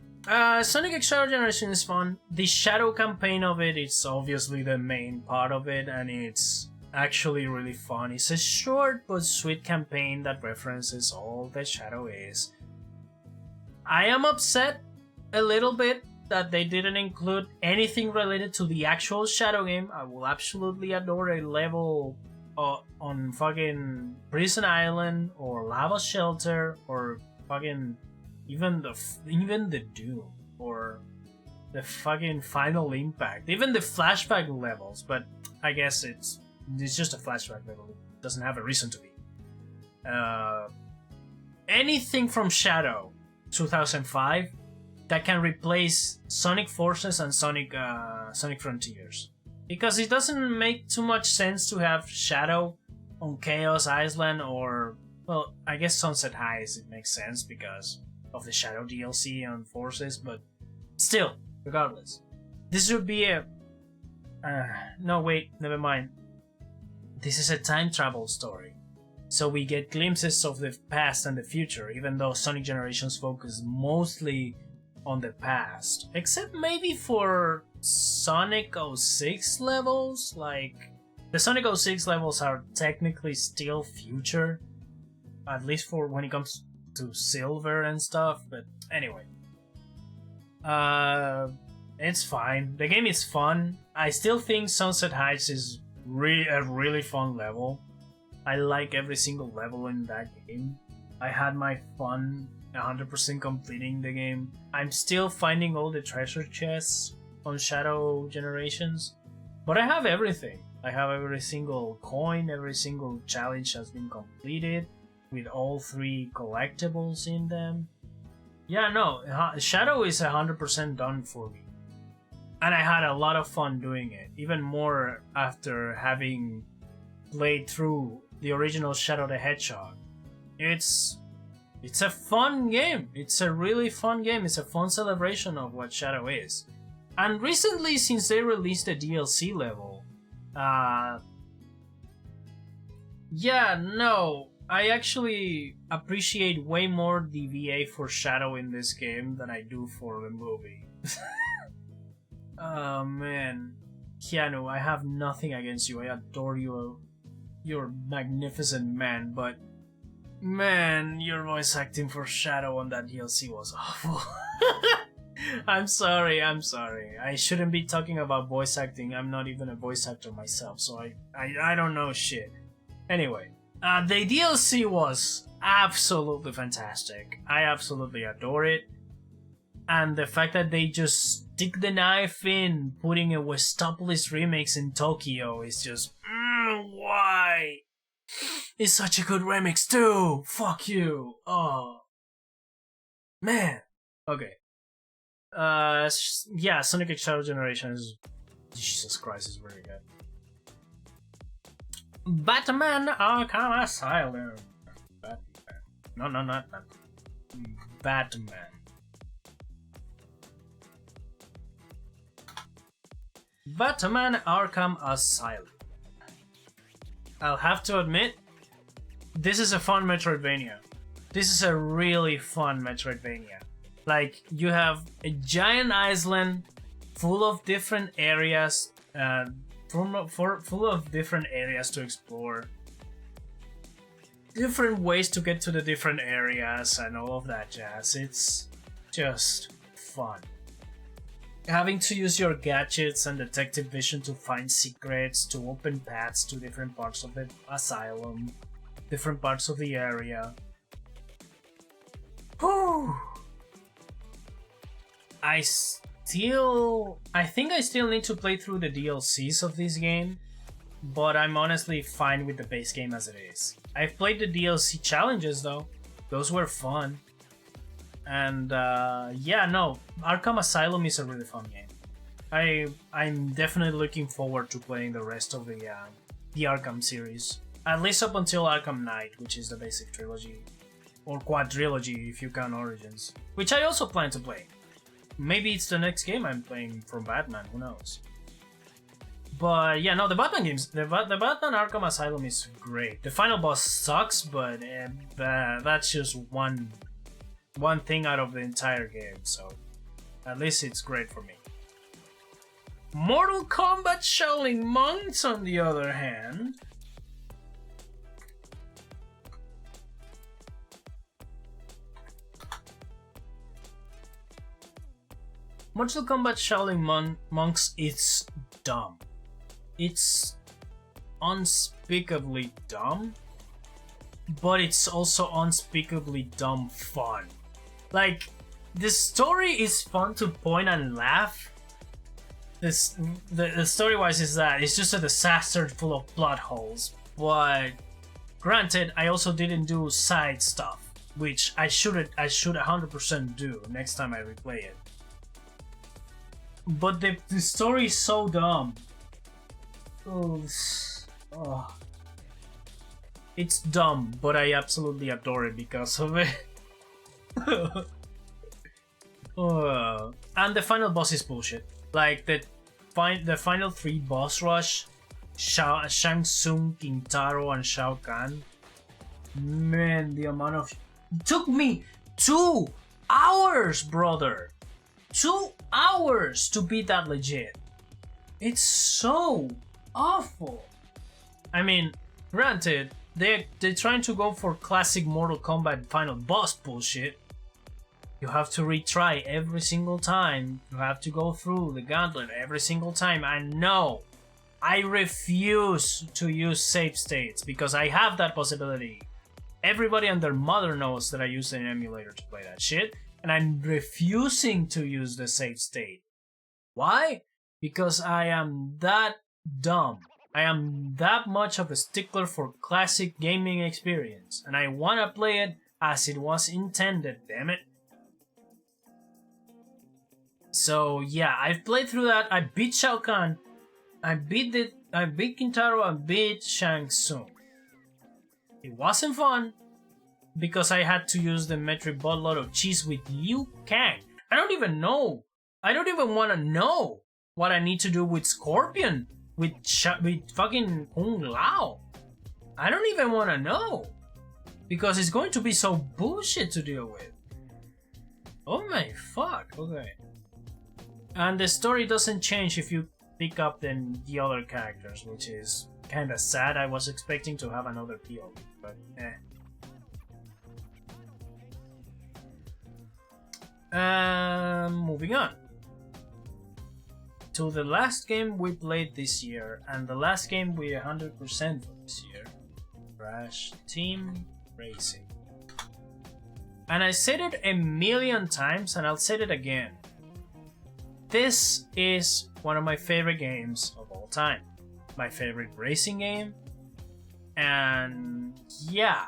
Sonic X Shadow Generation is fun. The Shadow campaign of it is obviously the main part of it, and it's actually really fun. It's a short but sweet campaign that references all that Shadow is. I am upset a little bit that they didn't include anything related to the actual Shadow game. I will absolutely adore a level on fucking Prison Island or Lava Shelter or fucking even the Doom or the fucking Final Impact, even the flashback levels. But I guess it's just a flashback level. It doesn't have a reason to be. Anything from Shadow 2005 that can replace Sonic Forces and Sonic Frontiers. Because it doesn't make too much sense to have Shadow on Chaos Island or, well, I guess Sunset Heights it makes sense because of the Shadow DLC on Forces, but still, regardless. This would be a... no, wait, never mind. This is a time travel story. So we get glimpses of the past and the future, even though Sonic Generations focus mostly on the past. Except maybe for Sonic 06 levels, like the Sonic 06 levels are technically still future, at least for when it comes to Silver and stuff, but anyway. It's fine. The game is fun. I still think Sunset Heights is a really fun level. I like every single level in that game. I had my fun 100% completing the game. I'm still finding all the treasure chests on Shadow Generations, but I have everything. I have every single coin, every single challenge has been completed with all 3 collectibles in them. Yeah, no, Shadow is 100% done for me. And I had a lot of fun doing it, even more after having played through the original Shadow the Hedgehog. It's a fun game. It's a really fun game. It's a fun celebration of what Shadow is. And recently, since they released the DLC level, yeah, no, I actually appreciate way more the VA for Shadow in this game than I do for the movie. Oh man, Keanu, I have nothing against you. I adore you. You're a magnificent man, but man, your voice acting for Shadow on that DLC was awful. I'm sorry. I shouldn't be talking about voice acting. I'm not even a voice actor myself, so I don't know shit. Anyway, the DLC was absolutely fantastic. I absolutely adore it. And the fact that they just stick the knife in putting a Westopolis remix in Tokyo is just... why? It's such a good remix too! Fuck you! Oh. Man. Okay. Yeah, Sonic X Shadow Generation is... Jesus Christ, is very good. Batman Arkham Asylum. Batman. No, not Batman. Batman. Batman Arkham Asylum. I'll have to admit, this is a fun Metroidvania. This is a really fun Metroidvania. Like, you have a giant island full of different areas, full of different areas to explore, different ways to get to the different areas, and all of that jazz. It's just fun. Having to use your gadgets and detective vision to find secrets, to open paths to different parts of the asylum, different parts of the area. Whew. I think I still need to play through the DLCs of this game, but I'm honestly fine with the base game as it is. I've played the DLC challenges though, those were fun. And yeah, no, Arkham Asylum is a really fun game. I'm definitely looking forward to playing the rest of the Arkham series, at least up until Arkham Knight, which is the basic trilogy, or quadrilogy if you count Origins, which I also plan to play. Maybe it's the next game I'm playing from Batman, who knows. But yeah, no, the Batman games, the Batman Arkham Asylum is great. The final boss sucks, but that's just one thing out of the entire game, so at least it's great for me. Mortal Kombat Shaolin Monks, on the other hand, Mortal Kombat Shaolin Monks is dumb. It's unspeakably dumb, but it's also unspeakably dumb fun. Like, the story is fun to point and laugh. The story-wise is that it's just a disaster full of plot holes. But granted, I also didn't do side stuff, which I should 100% do next time I replay it. But the story is so dumb. Oh. It's dumb, but I absolutely adore it because of it. And the final boss is bullshit. Like the final 3 boss rush, Shang Tsung, Kintaro, and Shao Kahn. Man, the amount of... It took me 2 hours, brother! 2 hours to beat that legit. It's so awful. I mean, granted, they're trying to go for classic Mortal Kombat final boss bullshit. You have to retry every single time. You have to go through the gauntlet every single time. And no, I refuse to use save states because I have that possibility. Everybody and their mother knows that I use an emulator to play that shit, and I'm refusing to use the save state. Why? Because I am that dumb. I am that much of a stickler for classic gaming experience, and I wanna play it as it was intended, damn it. So yeah, I've played through that. I beat Shao Kahn, I beat Kintaro, I beat Shang Tsung. It wasn't fun because I had to use the metric buttload of cheese with Liu Kang. I don't even know. I don't even want to know what I need to do with Scorpion, with fucking Kung Lao. I don't even want to know because it's going to be so bullshit to deal with. Oh my fuck. Okay. And the story doesn't change if you pick up the other characters, which is kind of sad. I was expecting to have another POV, but eh. Moving on to the last game we played this year, and the last game we 100% for this year, Crash Team Racing. And I said it a million times, and I'll say it again. This is one of my favorite games of all time. My favorite racing game. And yeah,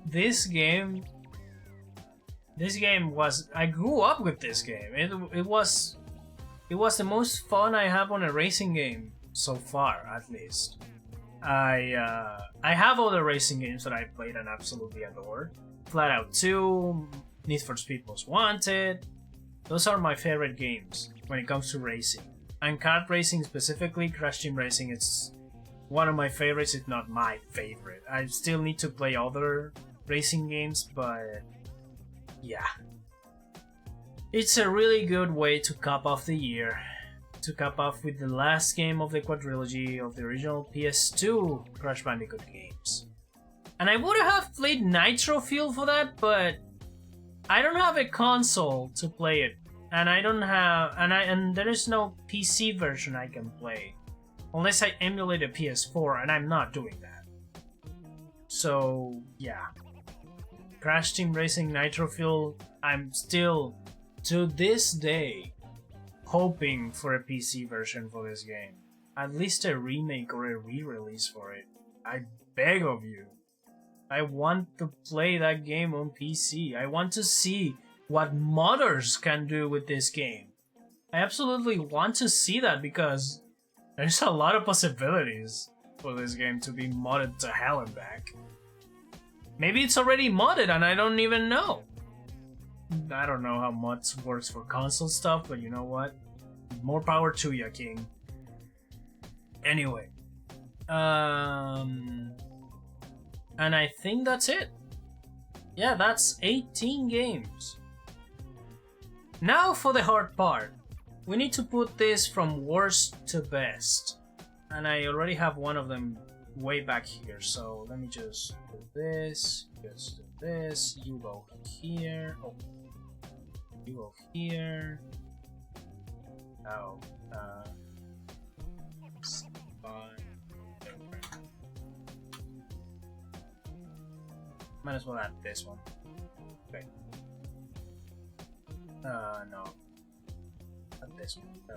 this game was, I grew up with this game. It was the most fun I have on a racing game so far, at least. I have other racing games that I played and absolutely adored. Flat Out 2, Need for Speed Most Wanted. Those are my favorite games when it comes to racing. And kart racing specifically, Crash Team Racing, it's one of my favorites, if not my favorite. I still need to play other racing games, but yeah. It's a really good way to cap off the year. To cap off with the last game of the quadrilogy of the original PS2 Crash Bandicoot games. And I would have played Nitro Fuel for that, but I don't have a console to play it. And I don't have, and there is no PC version I can play. Unless I emulate a PS4, and I'm not doing that. So, yeah. Crash Team Racing Nitro Fuel, I'm still, to this day, hoping for a PC version for this game. At least a remake or a re-release for it. I beg of you. I want to play that game on PC. I want to see what modders can do with this game. I absolutely want to see that because there's a lot of possibilities for this game to be modded to hell and back. Maybe it's already modded and I don't even know. I don't know how mods works for console stuff, but you know what? More power to ya, King. Anyway. And I think that's it. Yeah, that's 18 games. Now for the hard part. We need to put this from worst to best. And I already have one of them way back here, so let me just do this, just do this, you go here, oh, you go here, oh, might as well add this one, okay, no, add this one, no.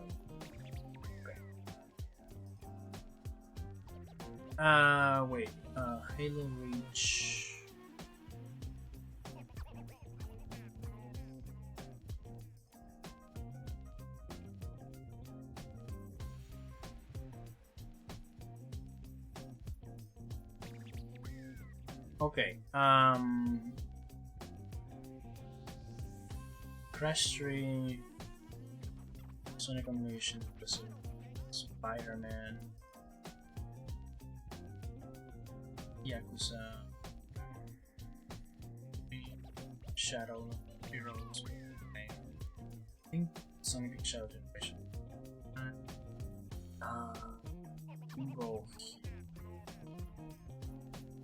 Wait, Halo Reach. Okay, Crash 3, Sonic Animation, Spider-Man, Yakuza, Shadow Heroes, I think Sonic Shadow Generation. Go here.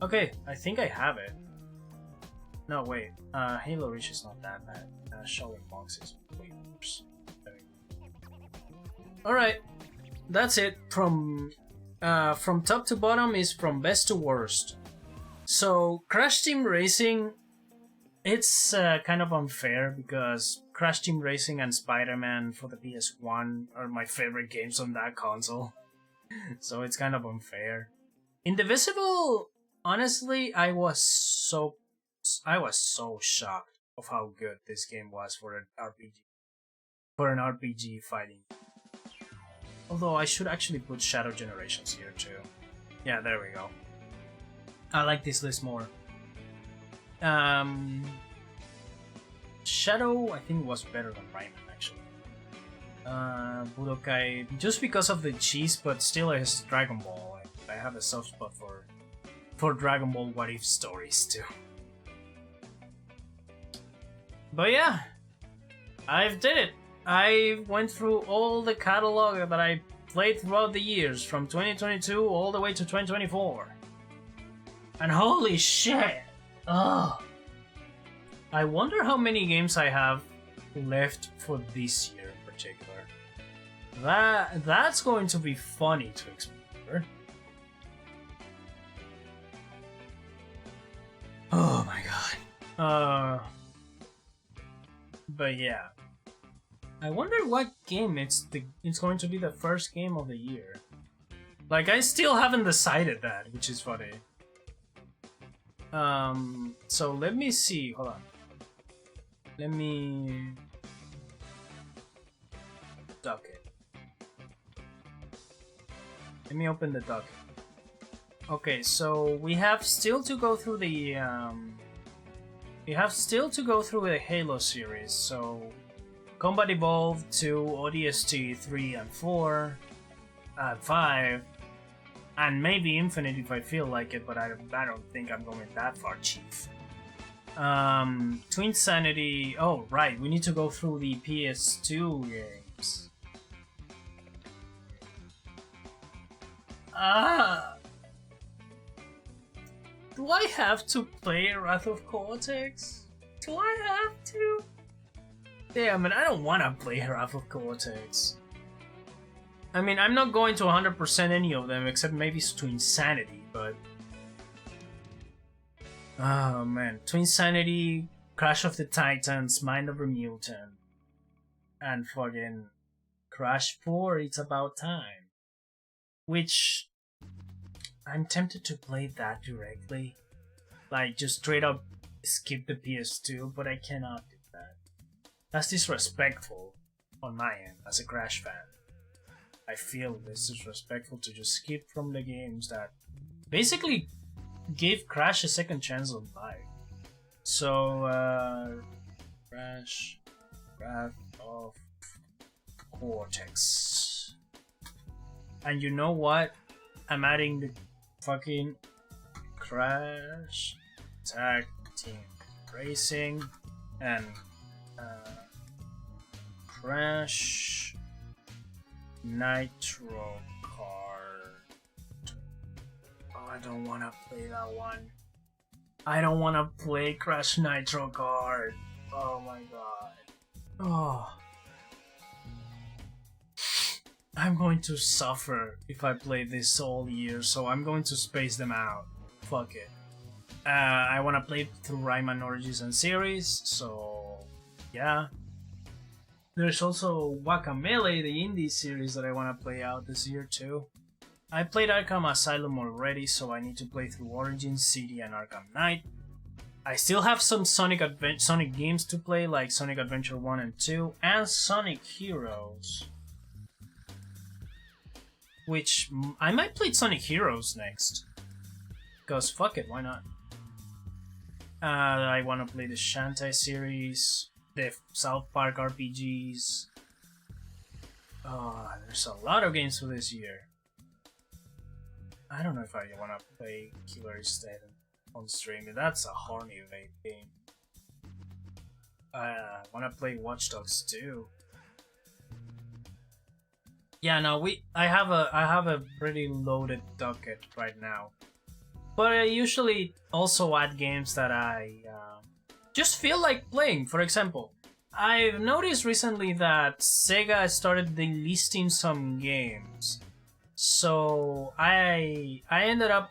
Okay, I think I have it. No, wait. Halo Reach is not that bad. Showing Monks is way worse. Alright, that's it. From top to bottom is from best to worst. So Crash Team Racing, it's kind of unfair because Crash Team Racing and Spider-Man for the PS1 are my favorite games on that console. So it's kind of unfair. Indivisible, honestly, I was so shocked of how good this game was for an RPG fighting. Although I should actually put Shadow Generations here too. Yeah, there we go. I like this list more. Shadow, I think, was better than Rayman actually. Budokai, just because of the cheese, but still it's Dragon Ball. I have a soft spot for Dragon Ball What If stories too. But yeah, I've did it. I went through all the catalog that I played throughout the years from 2022 all the way to 2024. And holy shit! Ugh. I wonder how many games I have left for this year in particular. That's going to be funny to explore. Oh my god. But yeah. I wonder what game it's going to be the first game of the year. Like, I still haven't decided that, which is funny. So let me see. Hold on. Let me docket. Let me open the docket. Okay, so we have still to go through the Halo series. So Combat Evolved 2, ODST 3 and 4, 5, and maybe Infinite if I feel like it, but I don't think I'm going that far, Chief. Twinsanity. Oh, right, we need to go through the PS2 games. Do I have to play Wrath of Cortex? Do I have to? Damn it, I don't want to play Wrath of Cortex. I mean, I'm not going to 100% any of them except maybe Twinsanity, but... Oh man, Twinsanity, Crash of the Titans, Mind of a Mutant, and fucking Crash 4, It's About Time. Which... I'm tempted to play that directly. Like, just straight up skip the PS2, but I cannot do that. That's disrespectful on my end as a Crash fan. I feel it's disrespectful to just skip from the games that basically gave Crash a second chance on life. So, Crash, Wrath of Cortex. And you know what? I'm adding the fucking Crash Tag Team Racing and Crash Nitro Kart. Oh, I don't want to play that one. I don't want to play Crash Nitro Kart. Oh my god. Oh. I'm going to suffer if I play this all year, so I'm going to space them out. Fuck it. I want to play through Rayman Origins and Series, so yeah. There's also Guacamelee, the indie series that I want to play out this year too. I played Arkham Asylum already, so I need to play through Origins, City, and Arkham Knight. I still have some Sonic games to play, like Sonic Adventure 1 and 2, and Sonic Heroes. Which, I might play Sonic Heroes next. Because fuck it, why not? I want to play the Shantae series, the South Park RPGs. There's a lot of games for this year. I don't know if I want to play Killer Instinct on stream. That's a horny vape game. I want to play Watch Dogs 2. Yeah, no, I have a pretty loaded docket right now, but I usually also add games that I just feel like playing. For example, I've noticed recently that Sega started delisting some games, so I ended up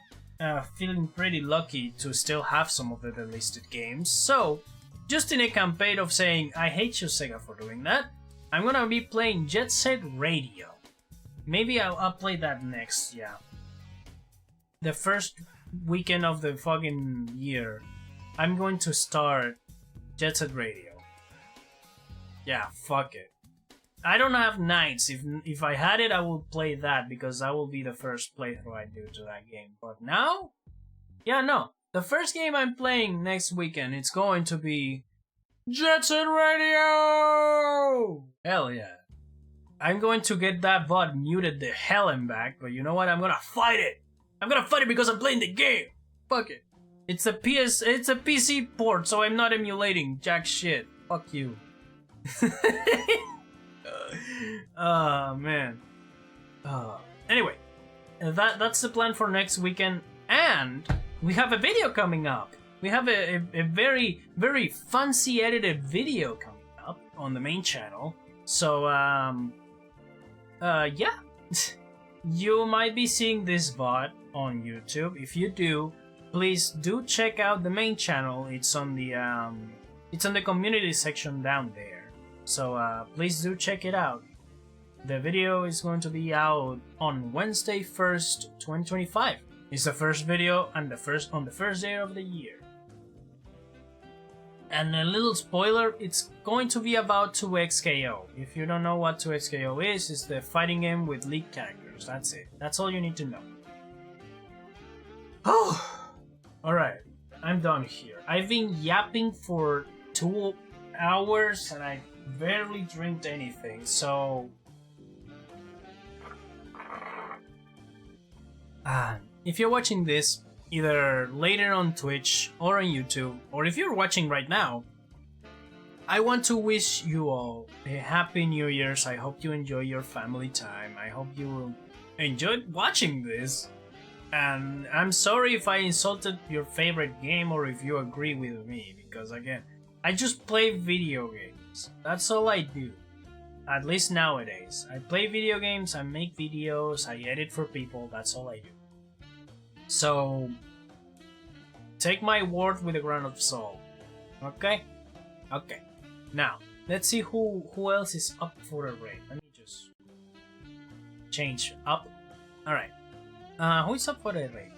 feeling pretty lucky to still have some of the delisted games. So just in a campaign of saying, I hate you, Sega, for doing that, I'm gonna be playing Jet Set Radio. Maybe I'll play that next, yeah. The first weekend of the fucking year, I'm going to start Jet Set Radio. Yeah, fuck it. I don't have nights. If I had it, I would play that because that will be the first playthrough I do to that game. But now? Yeah, no. The first game I'm playing next weekend, it's going to be Jet Set Radio! Hell yeah. I'm going to get that VOD muted the hell and back, but you know what? I'm gonna fight it! I'm gonna fight it because I'm playing the game! Fuck it. It's a PC port, so I'm not emulating jack shit. Fuck you. Oh man. Anyway, that's the plan for next weekend, and we have a video coming up. We have a very, very fancy edited video coming up on the main channel. So yeah. You might be seeing this VOD on YouTube. If you do, please do check out the main channel. It's on the community section down there. So please do check it out. The video is going to be out on Wednesday 1st, 2025. It's the first video and on the first day of the year. And a little spoiler, it's going to be about 2XKO. If you don't know what 2XKO is, it's the fighting game with leaked characters. That's it. That's all you need to know. Oh, alright. I'm done here. I've been yapping for 2 hours and I barely drank anything, so... if you're watching this, either later on Twitch or on YouTube, or if you're watching right now, I want to wish you all a happy New Year's. I hope you enjoy your family time. I hope you enjoyed watching this. And I'm sorry if I insulted your favorite game or if you agree with me, because again, I just play video games. That's all I do. At least nowadays. I play video games, I make videos, I edit for people, that's all I do. So, take my word with a grain of salt. Okay? Okay. Now, let's see who else is up for a raid. Let me just change up. Alright. Who is up for a raid?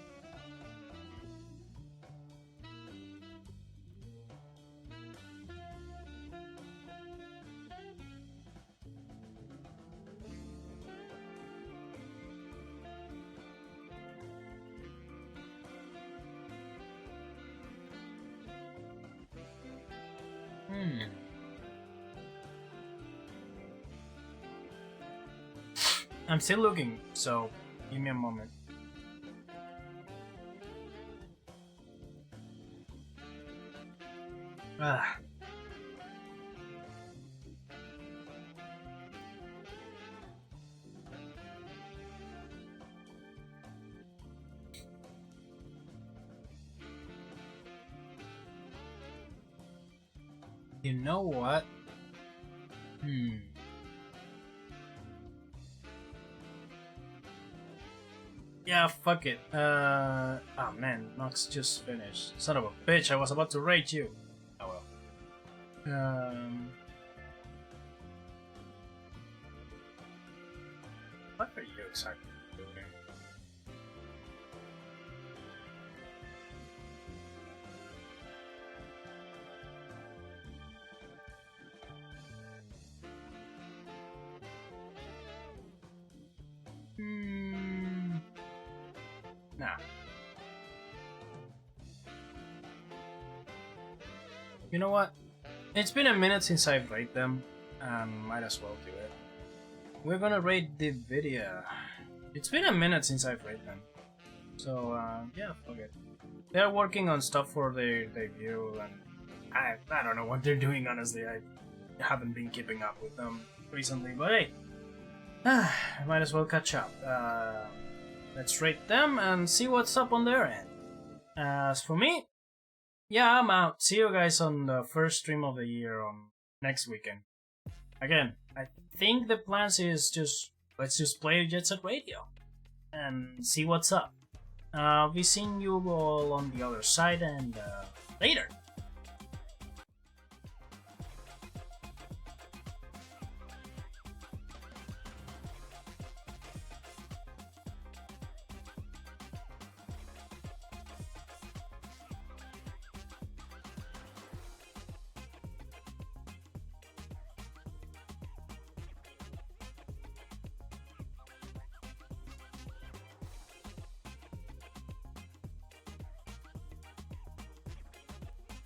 I'm still looking, so give me a moment. You know what? Yeah, fuck it. Oh man, Nox just finished. Son of a bitch, I was about to rate you. Oh well. What are you exactly doing? Nah. You know what? It's been a minute since I've rated them. Might as well do it. We're gonna rate the video. It's been a minute since I've rated them. So, yeah, fuck it. They're working on stuff for their debut, and I don't know what they're doing, honestly. I haven't been keeping up with them recently, but hey. I might as well catch up. Let's rate them and see what's up on their end. As for me, yeah, I'm out. See you guys on the first stream of the year on next weekend. Again, I think the plan is let's just play Jet Set Radio and see what's up. I'll be seeing you all on the other side, and later.